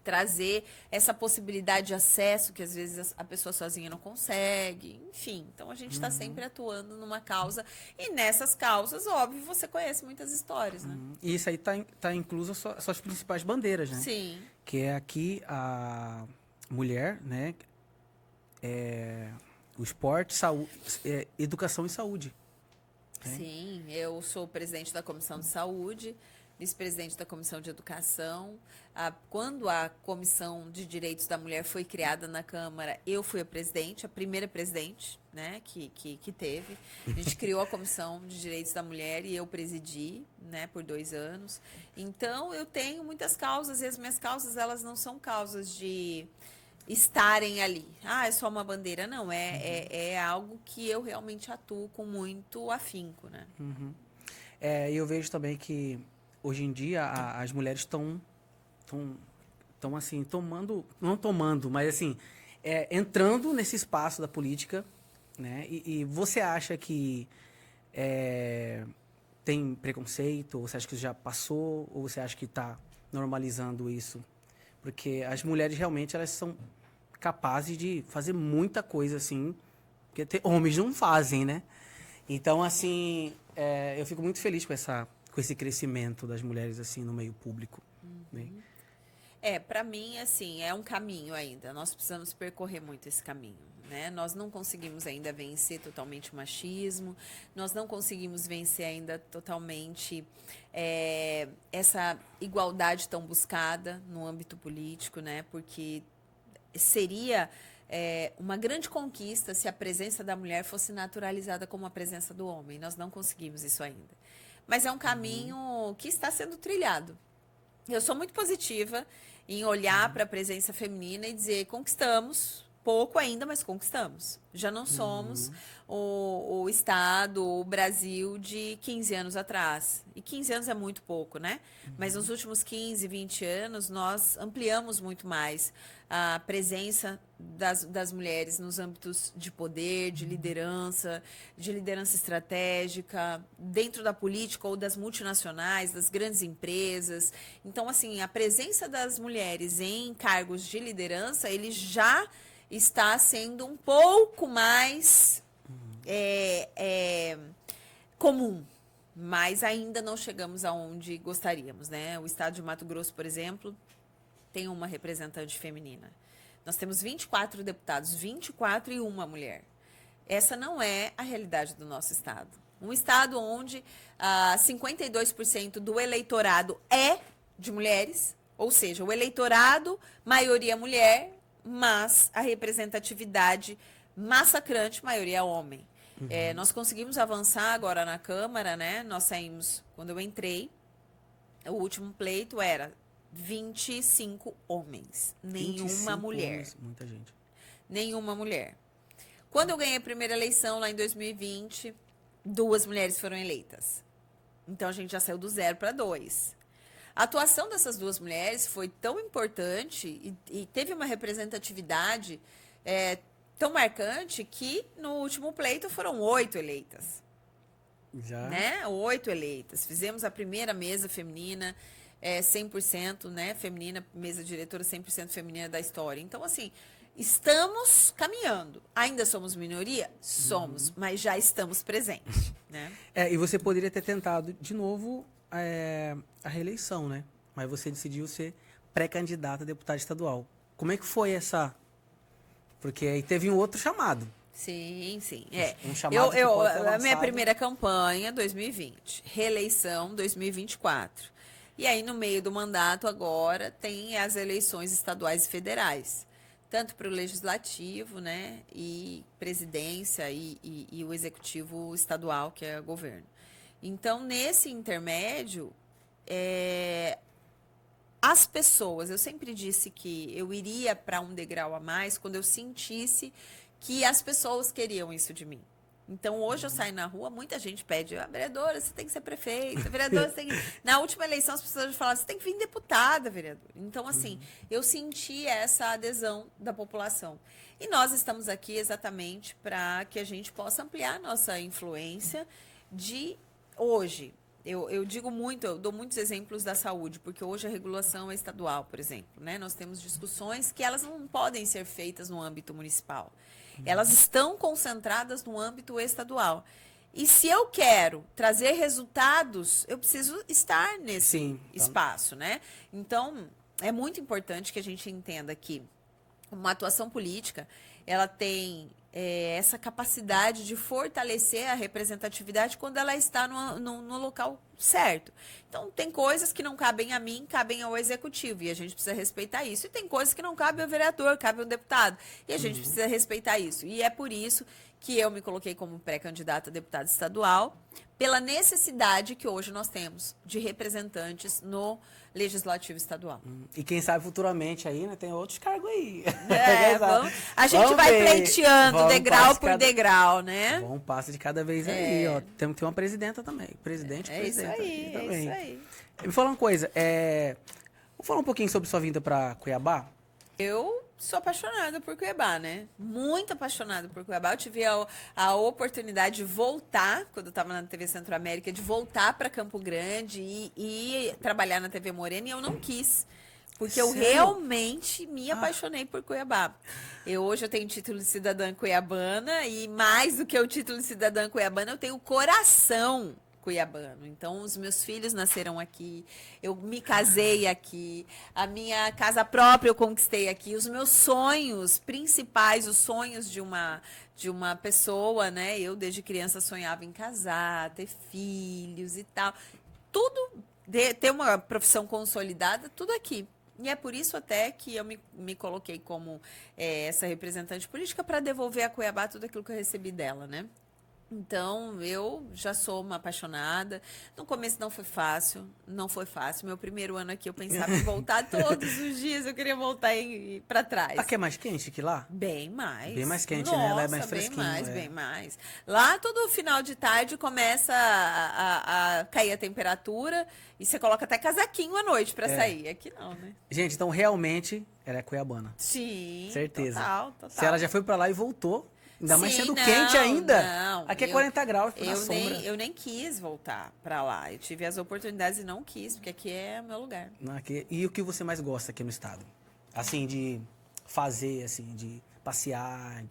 trazer essa possibilidade de acesso que às vezes a pessoa sozinha não consegue, enfim. Então a gente está sempre atuando numa causa e nessas causas, óbvio, você conhece muitas histórias, né? E isso aí tá incluso as suas principais bandeiras, né? Sim. Que é aqui a mulher, né? O esporte, saúde, educação e saúde. Sim, eu sou presidente da Comissão de Saúde, vice-presidente da Comissão de Educação. Quando a Comissão de Direitos da Mulher foi criada na Câmara, eu fui a primeira presidente, né, que teve. A gente criou a Comissão de Direitos da Mulher e eu presidi, né, por 2 anos. Então, eu tenho muitas causas e as minhas causas, elas não são causas de estarem ali. É só uma bandeira. Não, é algo que eu realmente atuo com muito afinco, né? Eu vejo também que hoje em dia as mulheres estão assim, não tomando, mas assim, entrando nesse espaço da política, né? E você acha que tem preconceito, ou você acha que isso já passou, ou você acha que está normalizando isso? Porque as mulheres realmente elas são capazes de fazer muita coisa assim, que homens não fazem, né? Então, assim, eu fico muito feliz com esse crescimento das mulheres assim no meio público. Né? Para mim, assim, é um caminho ainda. Nós precisamos percorrer muito esse caminho, né? Nós não conseguimos ainda vencer totalmente o machismo, nós não conseguimos vencer ainda totalmente essa igualdade tão buscada no âmbito político, né? Porque seria uma grande conquista se a presença da mulher fosse naturalizada como a presença do homem. Nós não conseguimos isso ainda. Mas é um caminho que está sendo trilhado. Eu sou muito positiva em olhar para a presença feminina e dizer, conquistamos, pouco ainda, mas conquistamos. Já não somos o Estado, o Brasil de 15 anos atrás. E 15 anos é muito pouco, né? Mas nos últimos 15, 20 anos, nós ampliamos muito mais a presença das mulheres nos âmbitos de poder, de liderança estratégica, dentro da política ou das multinacionais, das grandes empresas. Então, assim, a presença das mulheres em cargos de liderança, ele já está sendo um pouco mais comum, mas ainda não chegamos aonde gostaríamos, né? O estado de Mato Grosso, por exemplo, tem uma representante feminina. Nós temos 24 deputados, 24 e uma mulher. Essa não é a realidade do nosso estado. Um estado onde 52% do eleitorado é de mulheres, ou seja, o eleitorado, maioria mulher, mas a representatividade massacrante, maioria homem. Nós conseguimos avançar agora na Câmara, né? Nós saímos, quando eu entrei, o último pleito era 25 homens, nenhuma mulher. Homens, muita gente. Nenhuma mulher. Quando eu ganhei a primeira eleição, lá em 2020, 2 mulheres foram eleitas. Então, a gente já saiu do 0 para 2. A atuação dessas 2 mulheres foi tão importante e teve uma representatividade tão marcante que no último pleito foram 8 eleitas. Já? Né? 8 eleitas. Fizemos a primeira mesa feminina 100%, né, feminina, mesa diretora 100% feminina da história. Então, assim, estamos caminhando. Ainda somos minoria? Somos, mas já estamos presentes, né? E você poderia ter tentado de novo a reeleição, né? Mas você decidiu ser pré-candidata a deputada estadual. Como é que foi essa... Porque aí teve um outro chamado. Sim. Um chamado que pode ter a minha lançado. primeira campanha, 2020. Reeleição, 2024. E aí, no meio do mandato, agora, tem as eleições estaduais e federais. Tanto para o legislativo, né, e presidência e o executivo estadual, que é o governo. Então, nesse intermédio, as pessoas, eu sempre disse que eu iria para um degrau a mais quando eu sentisse que as pessoas queriam isso de mim. Então, hoje eu saio na rua, muita gente pede, vereadora, você tem que ser prefeita, vereadora, você tem que... Na última eleição, as pessoas falaram, você tem que vir deputada, vereadora. Então, assim, eu senti essa adesão da população. E nós estamos aqui exatamente para que a gente possa ampliar nossa influência de hoje. Eu digo muito, eu dou muitos exemplos da saúde, porque hoje a regulação é estadual, por exemplo, né? Nós temos discussões que elas não podem ser feitas no âmbito municipal. Elas estão concentradas no âmbito estadual. E se eu quero trazer resultados, eu preciso estar nesse espaço, né? Então, é muito importante que a gente entenda que uma atuação política, ela tem essa capacidade de fortalecer a representatividade quando ela está no local certo. Então, tem coisas que não cabem a mim, cabem ao executivo, e a gente precisa respeitar isso. E tem coisas que não cabem ao vereador, cabem ao deputado, e a gente precisa respeitar isso. E é por isso que eu me coloquei como pré-candidata a deputada estadual, pela necessidade que hoje nós temos de representantes no Legislativo Estadual. E quem sabe futuramente aí, né, tem outros cargos aí. A gente vai pleiteando degrau por degrau, né? Bom passo de cada vez aí, ó. Temos que ter uma presidenta também. Presidente, presidenta. É isso aí. Me fala uma coisa, vamos falar um pouquinho sobre sua vinda para Cuiabá? Eu sou apaixonada por Cuiabá, né? Muito apaixonada por Cuiabá. Eu tive a oportunidade de voltar, quando eu estava na TV Centro-América, de voltar para Campo Grande e trabalhar na TV Morena, e eu não quis. Porque eu realmente me apaixonei por Cuiabá. Hoje eu tenho título de cidadã cuiabana, e mais do que o título de cidadã cuiabana, eu tenho coração cuiabano. Então, os meus filhos nasceram aqui, eu me casei aqui, a minha casa própria eu conquistei aqui, os meus sonhos principais, os sonhos de uma pessoa, né? Eu, desde criança, sonhava em casar, ter filhos e tal. Tudo, ter uma profissão consolidada, tudo aqui. E é por isso até que eu me coloquei como essa representante política para devolver a Cuiabá tudo aquilo que eu recebi dela, né? Então, eu já sou uma apaixonada. No começo não foi fácil, não foi fácil. Meu primeiro ano aqui eu pensava em voltar todos os dias, eu queria voltar para trás. Aqui é mais quente que lá? Bem mais. Bem mais quente, nossa, né? Ela é mais fresquinha. Bem mais. Lá, todo final de tarde, começa a cair a temperatura e você coloca até casaquinho à noite para sair. Aqui não, né? Gente, então realmente ela é cuiabana. Sim, certeza. Total. Se ela já foi para lá e voltou, ainda mais sendo quente ainda. Não, aqui é 40 graus na sombra. Eu nem quis voltar para lá. Eu tive as oportunidades e não quis, porque aqui é o meu lugar. Aqui, e o que você mais gosta aqui no estado? Assim, de fazer, assim, de passear,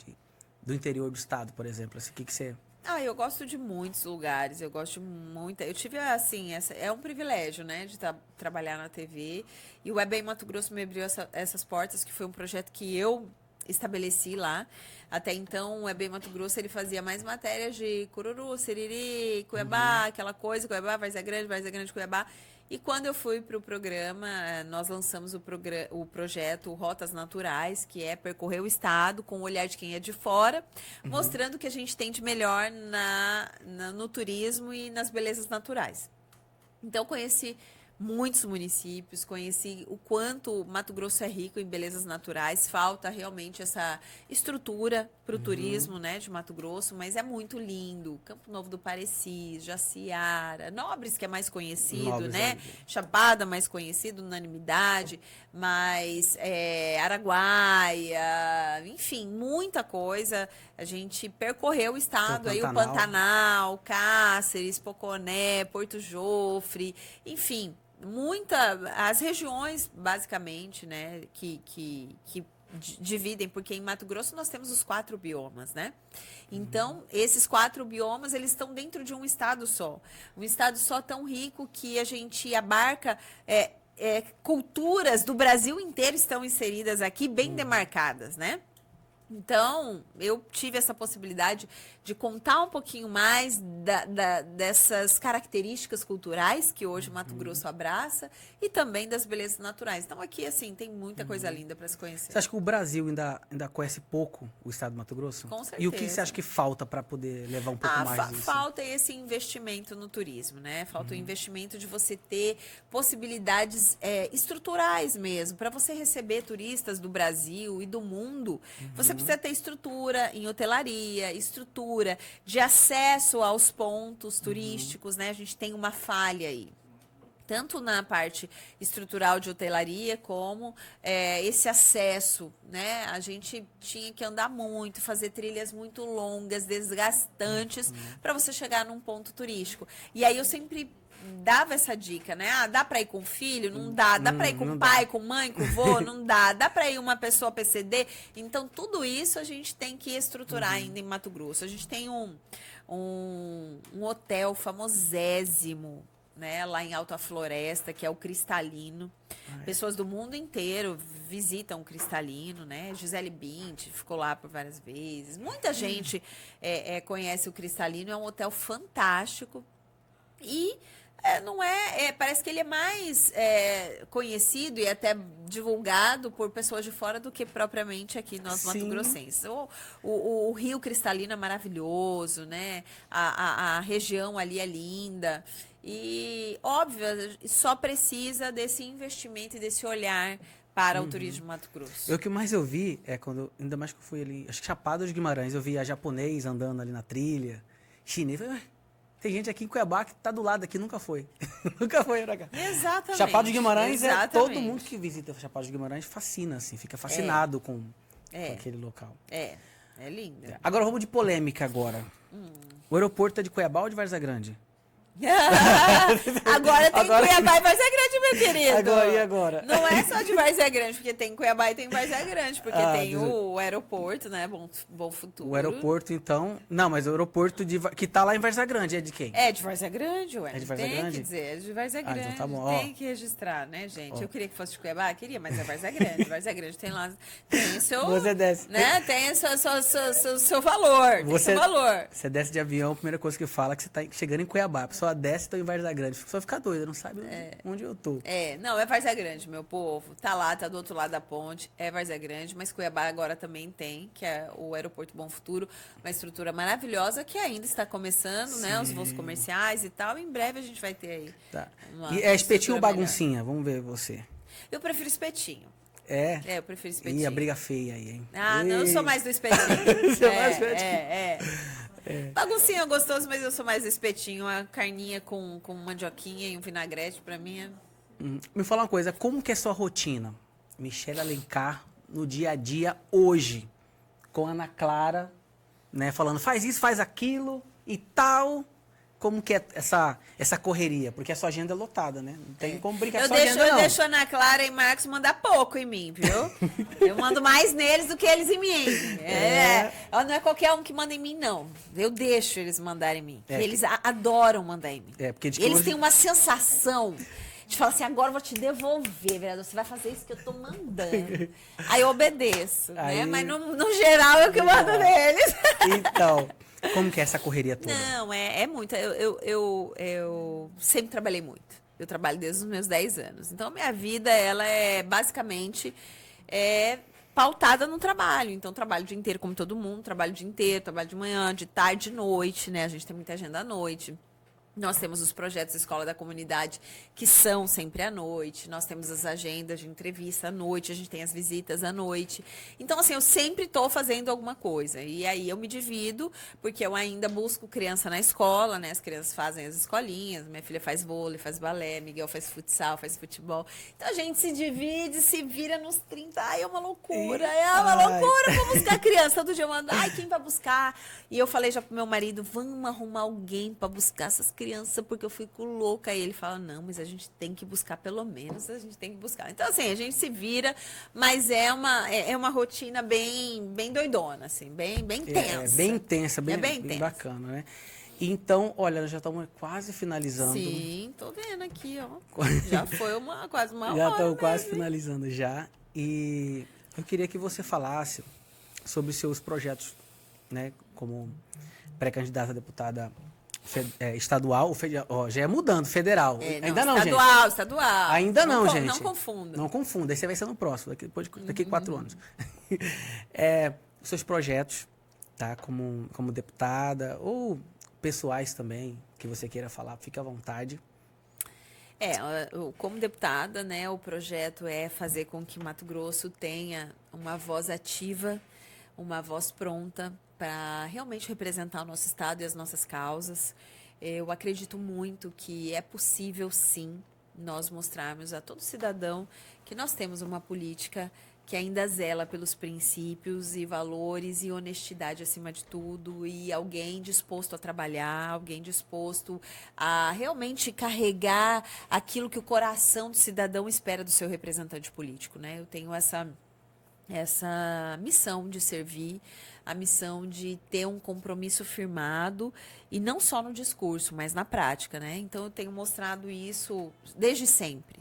do interior do estado, por exemplo. Assim, o que você... Eu gosto de muitos lugares, eu gosto muito. Eu tive, assim, é um privilégio, né, de trabalhar na TV. E o EBEM Mato Grosso me abriu essas portas, que foi um projeto que eu estabeleci lá. Até então, o EBEM Mato Grosso, ele fazia mais matérias de Cururu, Siriri, Cuiabá, aquela coisa, Cuiabá, Várzea Grande, Cuiabá. E quando eu fui para o programa, nós lançamos o projeto Rotas Naturais, que é percorrer o estado com o olhar de quem é de fora, mostrando o que a gente tem de melhor no turismo e nas belezas naturais. Então, conheci muitos municípios, conheci o quanto Mato Grosso é rico em belezas naturais, falta realmente essa estrutura para o turismo, né, de Mato Grosso, mas é muito lindo. Campo Novo do Parecis, Jaciara, Nobres, que é mais conhecido, né, Chapada mais conhecido, unanimidade, mas Araguaia, enfim, muita coisa. A gente percorreu o estado, aí o Pantanal, Cáceres, Poconé, Porto Jofre, enfim, as regiões, basicamente, né, que dividem, porque em Mato Grosso nós temos os 4 biomas, né? Então, esses 4 biomas, eles estão dentro de um estado só. Um estado só tão rico que a gente abarca... culturas do Brasil inteiro estão inseridas aqui, bem demarcadas, né? Então, eu tive essa possibilidade de contar um pouquinho mais dessas características culturais que hoje Mato Grosso abraça e também das belezas naturais. Então, aqui, assim, tem muita coisa linda para se conhecer. Você acha que o Brasil ainda conhece pouco o estado do Mato Grosso? Com certeza. E o que você acha que falta para poder levar um pouco mais disso? Falta esse investimento no turismo, né? Falta o investimento de você ter possibilidades estruturais mesmo, para você receber turistas do Brasil e do mundo. Você precisa ter estrutura em hotelaria, estrutura de acesso aos pontos turísticos, né? A gente tem uma falha aí. Tanto na parte estrutural de hotelaria, como esse acesso, né? A gente tinha que andar muito, fazer trilhas muito longas, desgastantes, para você chegar num ponto turístico. E aí eu sempre dava essa dica, né? Ah, dá para ir com o filho? Não dá. Dá para ir com o pai, com mãe, com o vô? Não dá. Dá para ir uma pessoa PCD? Então, tudo isso a gente tem que estruturar ainda em Mato Grosso. A gente tem um hotel famosésimo, né, lá em Alta Floresta, que é o Cristalino. Pessoas do mundo inteiro visitam o Cristalino, né? Gisele Bündchen ficou lá por várias vezes. Muita gente conhece o Cristalino, é um hotel fantástico. E não parece que ele é mais conhecido e até divulgado por pessoas de fora do que propriamente aqui nós mato-grossenses. O Rio Cristalino é maravilhoso, né? A região ali é linda. E, óbvio, só precisa desse investimento e desse olhar para o turismo Mato Grosso. O que mais eu vi ainda mais que eu fui ali, acho que Chapada dos Guimarães, eu vi a japonês andando ali na trilha, chinês, falei, tem gente aqui em Cuiabá que tá do lado aqui, nunca foi. Nunca foi pra cá. Exatamente. Chapada dos Guimarães exatamente. Todo mundo que visita Chapada dos Guimarães fascina, assim, fica fascinado com aquele local. É lindo. Agora vamos de polêmica agora. O aeroporto é de Cuiabá ou de Várzea Grande? Agora tem Cuiabá e Várzea Grande, meu querido. E agora? Não é só de Várzea Grande, porque tem Cuiabá e tem Várzea Grande, porque tem o aeroporto, né? Bom Futuro. O aeroporto, então. Não, mas o aeroporto que tá lá em Várzea Grande é de quem? É de Várzea Grande, ué. É de Várzea Tem Grande? que dizer, é de Várzea Grande. Então tá bom. Tem que registrar, né, gente? Eu queria que fosse de Cuiabá, queria, mas é Várzea Grande. Várzea Grande tem lá, tem o seu... Você desce. Né? Tem o seu valor, seu valor. Você desce de avião, a primeira coisa que fala é que você tá chegando em Cuiabá. A pessoa desce e tá em Várzea Grande. A pessoa fica doida, não sabe onde eu tô. Não, é Várzea Grande, meu povo. Tá lá, tá do outro lado da ponte, é Várzea Grande, mas Cuiabá agora também tem, que é o Aeroporto Bom Futuro, uma estrutura maravilhosa que ainda está começando, né? Os voos comerciais e tal. Em breve a gente vai ter aí. Tá. E espetinho ou melhor. baguncinha? Vamos ver você. Eu prefiro espetinho. Eu prefiro espetinho. Ih, a briga feia aí, hein? Ah, não, eu sou mais do espetinho. Você é mais do espetinho. Baguncinha é gostoso, mas eu sou mais do espetinho. A carninha com mandioquinha e um vinagrete, pra mim é... Me fala uma coisa, como que é sua rotina? Michele Alencar, no dia a dia, hoje, com a Ana Clara, né, falando, faz isso, faz aquilo e tal... Como que é essa correria? Porque a sua agenda é lotada, né? Não tem como brincar com a sua agenda, não. Eu deixo a Ana Clara e Marcos mandar pouco em mim, viu? Eu mando mais neles do que eles em mim. Não é qualquer um que manda em mim, não. Eu deixo eles mandarem em mim. Eles adoram mandar em mim. Porque eles têm uma sensação de falar assim, agora eu vou te devolver, vereador. Você vai fazer isso que eu tô mandando. Aí eu obedeço, né? Mas no geral eu que mando neles. Então... Como que é essa correria toda? Não, é muito. Eu sempre trabalhei muito. Eu trabalho desde os meus 10 anos. Então, minha vida, ela é basicamente pautada no trabalho. Então, trabalho o dia inteiro, como todo mundo. Trabalho o dia inteiro, trabalho de manhã, de tarde, de noite, né? A gente tem muita agenda à noite. Nós temos os projetos Escola da Comunidade, que são sempre à noite. Nós temos as agendas de entrevista à noite. A gente tem as visitas à noite. Então, assim, eu sempre estou fazendo alguma coisa. E aí eu me divido, porque eu ainda busco criança na escola, né? As crianças fazem as escolinhas. Minha filha faz vôlei, faz balé. Miguel faz futsal, faz futebol. Então, a gente se divide, se vira nos 30. Ai, é uma loucura. É uma loucura pra buscar criança. Todo dia eu mando, quem vai buscar? E eu falei já pro meu marido, vamos arrumar alguém para buscar essas criança, porque eu fico louca. E ele fala, não, mas a gente tem que buscar, pelo menos a gente tem que buscar. Então, assim, a gente se vira, mas é uma rotina bem doidona, assim, bem tensa. Bem intensa, bem intensa. Bacana, né? Então, olha, já estamos quase finalizando. Sim, tô vendo aqui, ó. Já foi quase uma hora. Já estamos quase finalizando já. E eu queria que você falasse sobre os seus projetos, né, como pré-candidata a deputada estadual, já é mudando, federal. Ainda não, gente. Estadual. Ainda não, gente. Não confunda. Não confunda, esse vai ser no próximo, daqui 4 anos. Seus projetos, tá? Como deputada, ou pessoais também, que você queira falar, fique à vontade. Como deputada, né, o projeto é fazer com que Mato Grosso tenha uma voz ativa, uma voz pronta para realmente representar o nosso estado e as nossas causas. Eu acredito muito que é possível, sim, nós mostrarmos a todo cidadão que nós temos uma política que ainda zela pelos princípios e valores e honestidade acima de tudo, e alguém disposto a trabalhar, alguém disposto a realmente carregar aquilo que o coração do cidadão espera do seu representante político, né? Eu tenho essa missão de servir, a missão de ter um compromisso firmado, e não só no discurso, mas na prática, né? Então eu tenho mostrado isso desde sempre.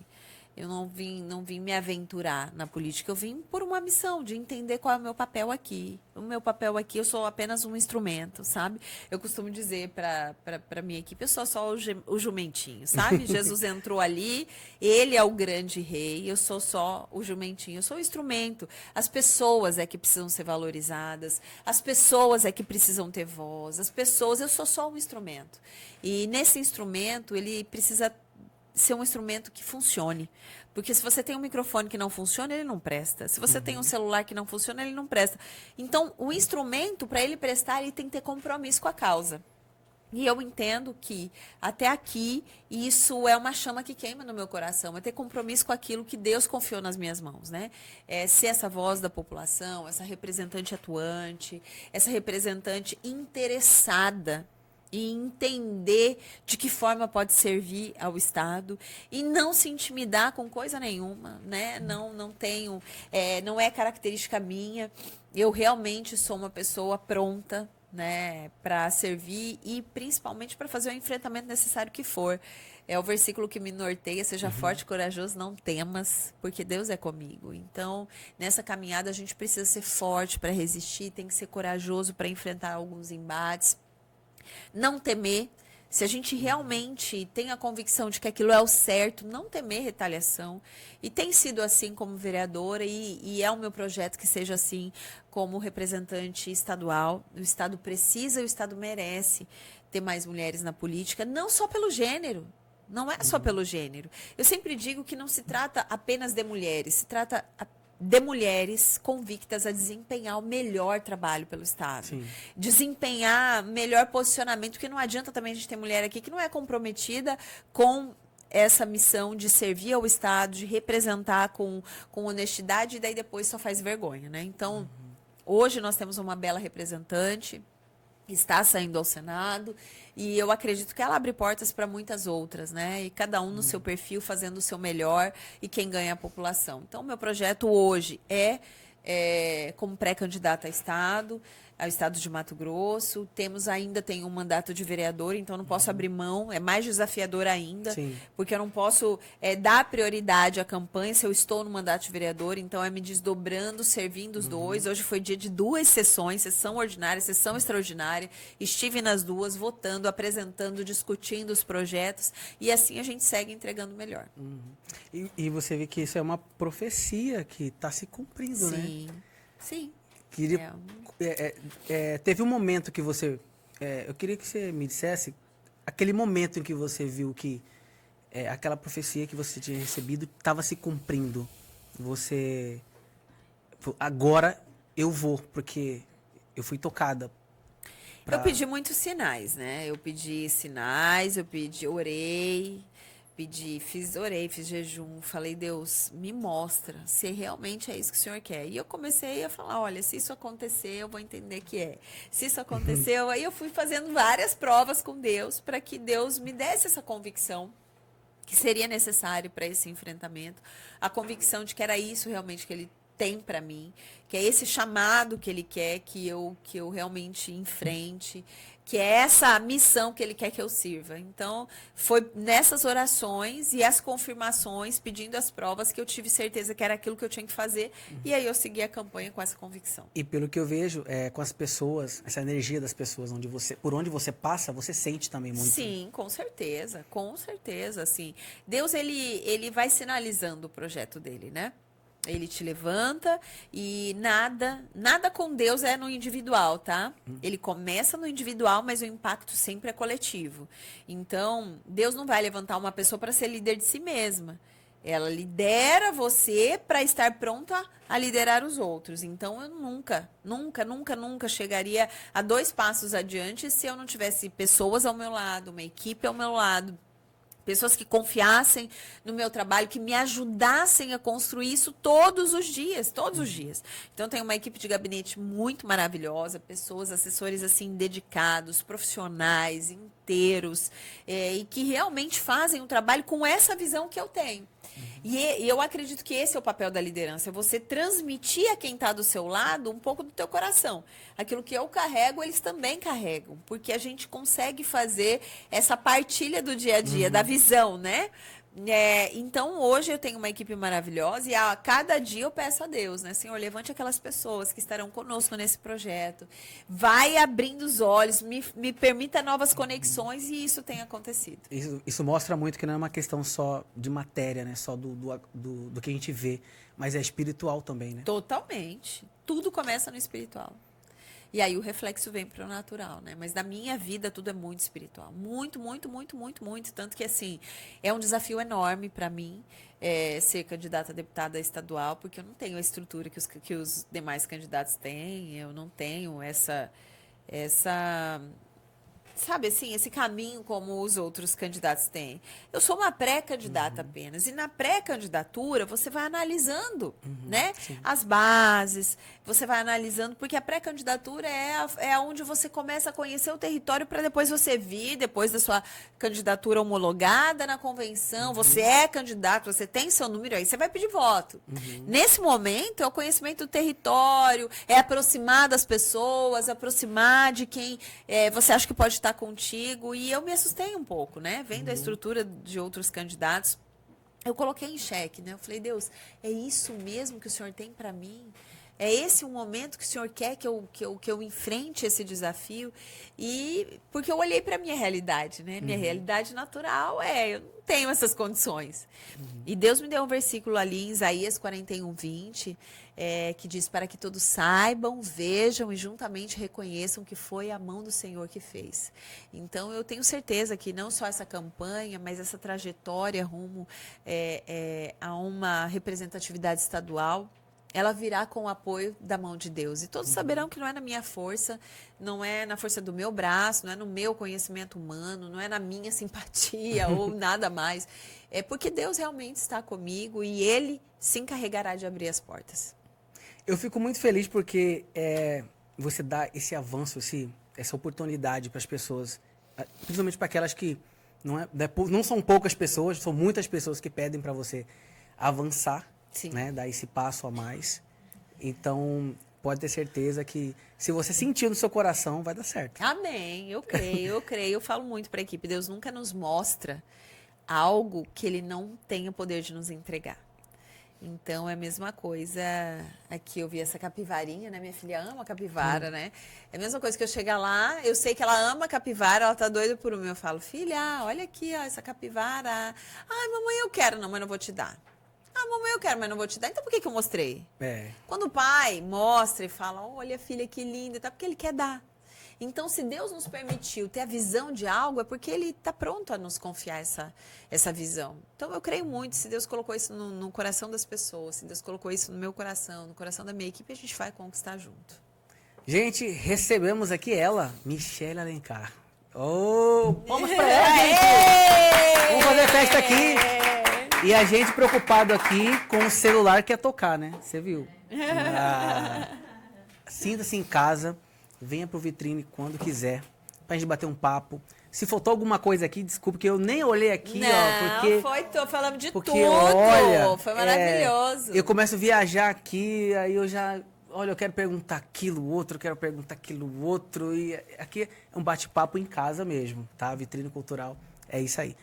Eu não vim me aventurar na política, eu vim por uma missão de entender qual é o meu papel aqui. O meu papel aqui, eu sou apenas um instrumento, sabe? Eu costumo dizer para minha equipe, eu sou só o jumentinho, sabe? Jesus entrou ali, ele é o grande rei, eu sou só o jumentinho, eu sou o instrumento. As pessoas é que precisam ser valorizadas, as pessoas é que precisam ter voz, eu sou só um instrumento. E nesse instrumento, ele precisa ser um instrumento que funcione. Porque se você tem um microfone que não funciona, ele não presta. Se você tem um celular que não funciona, ele não presta. Então, o instrumento, para ele prestar, ele tem que ter compromisso com a causa. E eu entendo que, até aqui, isso é uma chama que queima no meu coração. É ter compromisso com aquilo que Deus confiou nas minhas mãos, né? É ser essa voz da população, essa representante atuante, essa representante interessada e entender de que forma pode servir ao Estado e não se intimidar com coisa nenhuma, né? Não tenho, não é característica minha. Eu realmente sou uma pessoa pronta, né, para servir e principalmente para fazer o enfrentamento necessário que for. É o versículo que me norteia: seja forte e corajoso, não temas, porque Deus é comigo. Então, nessa caminhada a gente precisa ser forte para resistir, tem que ser corajoso para enfrentar alguns embates. Não temer, se a gente realmente tem a convicção de que aquilo é o certo, não temer retaliação. E tem sido assim como vereadora, e é o meu projeto que seja assim como representante estadual. O Estado precisa, o Estado merece ter mais mulheres na política, não só pelo gênero. Não é só pelo gênero. Eu sempre digo que não se trata apenas de mulheres, se trata de mulheres convictas a desempenhar o melhor trabalho pelo Estado. Sim. Desempenhar melhor posicionamento, porque não adianta também a gente ter mulher aqui que não é comprometida com essa missão de servir ao Estado, de representar com honestidade, e daí depois só faz vergonha, né? Então, hoje nós temos uma bela representante, está saindo ao Senado, e eu acredito que ela abre portas para muitas outras, né? E cada um no seu perfil, fazendo o seu melhor, e quem ganha é a população. Então, meu projeto hoje é como pré-candidata ao Estado de Mato Grosso. Tenho um mandato de vereador, então não posso abrir mão, é mais desafiador ainda. Sim. Porque eu não posso dar prioridade à campanha se eu estou no mandato de vereador, então é me desdobrando, servindo os dois. Hoje foi dia de 2 sessões, sessão ordinária, sessão extraordinária, estive nas duas, votando, apresentando, discutindo os projetos, e assim a gente segue entregando melhor. E você vê que isso é uma profecia que está se cumprindo, né? Sim, sim. Teve um momento que você... eu queria que você me dissesse aquele momento em que você viu que aquela profecia que você tinha recebido estava se cumprindo. Você... Agora eu vou, porque eu fui tocada. Eu pedi muitos sinais, né? Eu pedi sinais, orei... Orei, fiz jejum, falei: Deus, me mostra se realmente é isso que o Senhor quer. E eu comecei a falar: olha, se isso acontecer, eu vou entender que é. Se isso aconteceu, aí eu fui fazendo várias provas com Deus para que Deus me desse essa convicção que seria necessário para esse enfrentamento, a convicção de que era isso realmente que Ele tem para mim, que é esse chamado que Ele quer que eu realmente enfrente, que é essa missão que Ele quer que eu sirva. Então, foi nessas orações e as confirmações, pedindo as provas, que eu tive certeza que era aquilo que eu tinha que fazer, e aí eu segui a campanha com essa convicção. E pelo que eu vejo, com as pessoas, essa energia das pessoas, por onde você passa, você sente também muito. Sim, com certeza, assim. Deus, ele vai sinalizando o projeto dele, né? Ele te levanta, e nada com Deus é no individual, tá? Ele começa no individual, mas o impacto sempre é coletivo. Então, Deus não vai levantar uma pessoa para ser líder de si mesma. Ela lidera você para estar pronta a liderar os outros. Então, eu nunca chegaria a 2 passos adiante se eu não tivesse pessoas ao meu lado, uma equipe ao meu lado, pessoas que confiassem no meu trabalho, que me ajudassem a construir isso todos os dias, todos os dias. Então, tem uma equipe de gabinete muito maravilhosa, pessoas, assessores, assim, dedicados, profissionais, inteiros, e que realmente fazem um trabalho com essa visão que eu tenho. E eu acredito que esse é o papel da liderança, é você transmitir a quem está do seu lado um pouco do teu coração. Aquilo que eu carrego, eles também carregam, porque a gente consegue fazer essa partilha do dia a dia, da visão, né? Então, hoje eu tenho uma equipe maravilhosa e a cada dia eu peço a Deus, né? Senhor, levante aquelas pessoas que estarão conosco nesse projeto. Vai abrindo os olhos, me permita novas conexões e isso tem acontecido. Isso mostra muito que não é uma questão só de matéria, né? Só do que a gente vê, mas é espiritual também, né? Totalmente. Tudo começa no espiritual. E aí o reflexo vem para o natural, né? Mas na minha vida tudo é muito espiritual. Muito, muito, muito, muito, muito. Tanto que, assim, é um desafio enorme para mim ser candidata a deputada estadual, porque eu não tenho a estrutura que os demais candidatos têm. Eu não tenho sabe assim, esse caminho como os outros candidatos têm. Eu sou uma pré-candidata apenas. E na pré-candidatura, você vai analisando, né? Sim. As bases, você vai analisando, porque a pré-candidatura é onde você começa a conhecer o território para depois você vir, depois da sua candidatura homologada na convenção, você é candidato, você tem seu número, aí você vai pedir voto. Nesse momento, é o conhecimento do território, é aproximar das pessoas, aproximar de quem você acha que pode estar contigo, e eu me assustei um pouco, né? Vendo a estrutura de outros candidatos, eu coloquei em xeque, né? Eu falei, Deus, é isso mesmo que o Senhor tem para mim? É esse o momento que o Senhor quer que eu enfrente esse desafio? E porque eu olhei para a minha realidade, né? Minha realidade natural eu não tenho essas condições. E Deus me deu um versículo ali em Isaías 41:20, que diz, para que todos saibam, vejam e juntamente reconheçam que foi a mão do Senhor que fez. Então, eu tenho certeza que não só essa campanha, mas essa trajetória rumo a uma representatividade estadual, ela virá com o apoio da mão de Deus. E todos saberão que não é na minha força, não é na força do meu braço, não é no meu conhecimento humano, não é na minha simpatia ou nada mais. É porque Deus realmente está comigo e Ele se encarregará de abrir as portas. Eu fico muito feliz porque você dá esse avanço, essa oportunidade para as pessoas, principalmente para aquelas que não são poucas pessoas, são muitas pessoas que pedem para você avançar. Sim. Né, dar esse passo a mais. Então, pode ter certeza que se você sentir no seu coração, vai dar certo. Amém, eu creio. Eu falo muito para a equipe, Deus nunca nos mostra algo que Ele não tenha o poder de nos entregar. Então, é a mesma coisa, aqui eu vi essa capivarinha, né, minha filha ama capivara, né, é a mesma coisa que eu chegar lá, eu sei que ela ama capivara, ela tá doida por mim, eu falo, filha, olha aqui, ó, essa capivara, ai, mamãe, eu quero, não, mas não vou te dar. Ah, mamãe, eu quero, mas não vou te dar. Então, por que eu mostrei? Quando o pai mostra e fala, olha, filha, que linda, tá? Porque ele quer dar. Então, se Deus nos permitiu ter a visão de algo, é porque Ele está pronto a nos confiar essa visão. Então, eu creio muito, se Deus colocou isso no coração das pessoas, se Deus colocou isso no meu coração, no coração da minha equipe, a gente vai conquistar junto. Gente, recebemos aqui ela, Michelle Alencar. Vamos pra ela, gente! Vamos fazer festa aqui! E a gente preocupado aqui com o celular que é tocar, né? Você viu? Sinta-se em casa, venha pro Vitrine quando quiser, pra gente bater um papo. Se faltou alguma coisa aqui, desculpe que eu nem olhei aqui, Tô falando de tudo. Olha, foi maravilhoso. Eu começo a viajar aqui, aí eu já... Olha, eu quero perguntar aquilo, outro, eu quero perguntar aquilo, outro. E aqui é um bate-papo em casa mesmo, tá? Vitrine Cultural, é isso aí.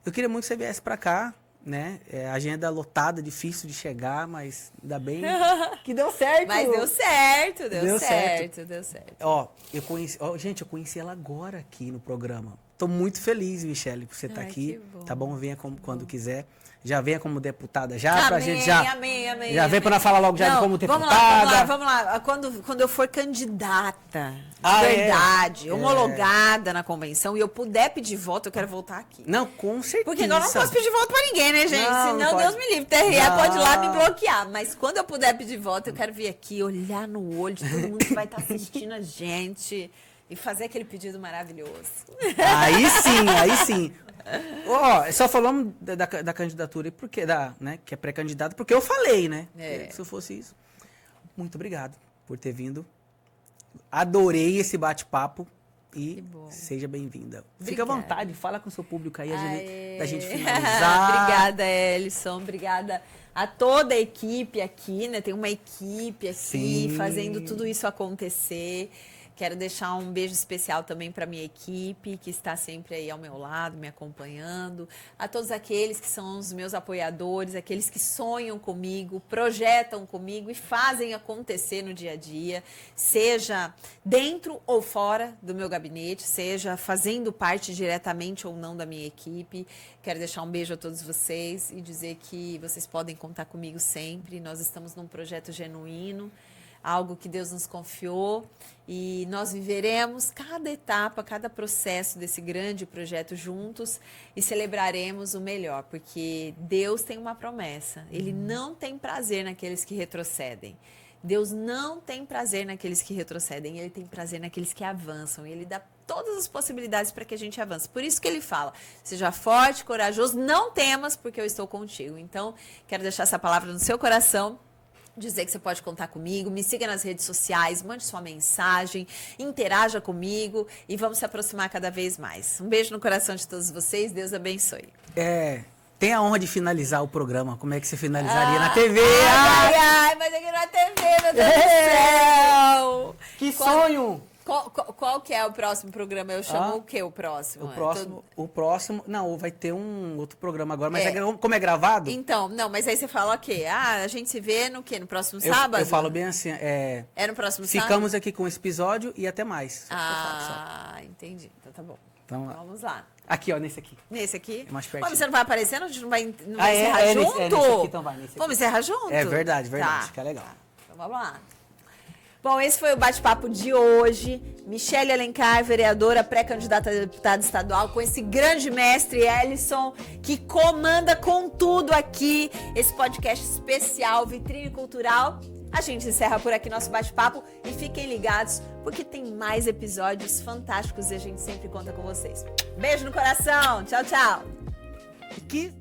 Eu queria muito que você viesse pra cá, né? Agenda lotada, difícil de chegar, mas ainda bem que deu certo. Mas deu certo. Ó, gente, eu conheci ela agora aqui no programa. tô muito feliz, Michele, por você estar Ai, aqui. que bom. Tá bom? Venha quando quiser. Já venha como deputada já, pra gente já... Amém. Já vem pra nós falar logo já de como deputada. Vamos lá. Quando eu for candidata, Ah, de verdade, homologada na convenção, e eu puder pedir voto, eu quero voltar aqui. Não, com certeza. Porque eu não posso pedir voto pra ninguém, né, gente? Não, Senão, não pode. Deus me livre. TRE pode ir lá me Não. bloquear. Mas quando eu puder pedir voto, eu quero vir aqui, olhar no olho de todo mundo que vai estar assistindo a gente e fazer aquele pedido maravilhoso. Aí sim. Ó, só falamos da candidatura, porque, né, que é pré-candidata, porque eu falei, né? Se eu fosse isso. Muito obrigado por ter vindo. Adorei esse bate-papo e seja bem-vinda. Fica à vontade, fala com o seu público aí, da gente finalizar. Obrigada, Ellison. Obrigada a toda a equipe aqui, né? Tem uma equipe aqui Sim. fazendo tudo isso acontecer. Quero deixar um beijo especial também para minha equipe, que está sempre aí ao meu lado, me acompanhando. A todos aqueles que são os meus apoiadores, aqueles que sonham comigo, projetam comigo e fazem acontecer no dia a dia, seja dentro ou fora do meu gabinete, seja fazendo parte diretamente ou não da minha equipe. Quero deixar um beijo a todos vocês e dizer que vocês podem contar comigo sempre. Nós estamos num projeto genuíno, algo que Deus nos confiou, e nós viveremos cada etapa, cada processo desse grande projeto juntos e celebraremos o melhor, porque Deus tem uma promessa. Ele não tem prazer naqueles que retrocedem. Deus não tem prazer naqueles que retrocedem, Ele tem prazer naqueles que avançam. Ele dá todas as possibilidades para que a gente avance. Por isso que Ele fala, seja forte, corajoso, não temas, porque eu estou contigo. Então, quero deixar essa palavra no seu coração, dizer que você pode contar comigo, me siga nas redes sociais, mande sua mensagem, interaja comigo e vamos se aproximar cada vez mais. Um beijo no coração de todos vocês, Deus abençoe. Tem a honra de finalizar o programa, como é que você finalizaria na TV? Ai, mas aqui na TV, meu Deus do céu! Que sonho! Qual que é o próximo programa? Eu chamo o que o próximo? O próximo, não, vai ter um outro programa agora, mas como é gravado... Então, não, mas aí você fala o quê? A gente se vê no quê? No próximo sábado? Eu falo bem assim, É no próximo sábado? ficamos aqui com esse episódio e até mais. Entendi. Então tá bom. Então, vamos lá. Aqui, ó, nesse aqui. Nesse aqui? É mais pertinho. Mas você não vai aparecer? A gente não vai encerrar junto? Nesse aqui, então vai. Nesse aqui. Vamos encerrar junto? É verdade, Tá. que é legal. Então vamos lá. Bom, esse foi o bate-papo de hoje. Michele Alencar, vereadora, pré-candidata a deputada estadual, com esse grande mestre Ellison, que comanda com tudo aqui esse podcast especial, Vitrine Cultural. A gente encerra por aqui nosso bate-papo e fiquem ligados, porque tem mais episódios fantásticos e a gente sempre conta com vocês. Beijo no coração. Tchau, tchau. Que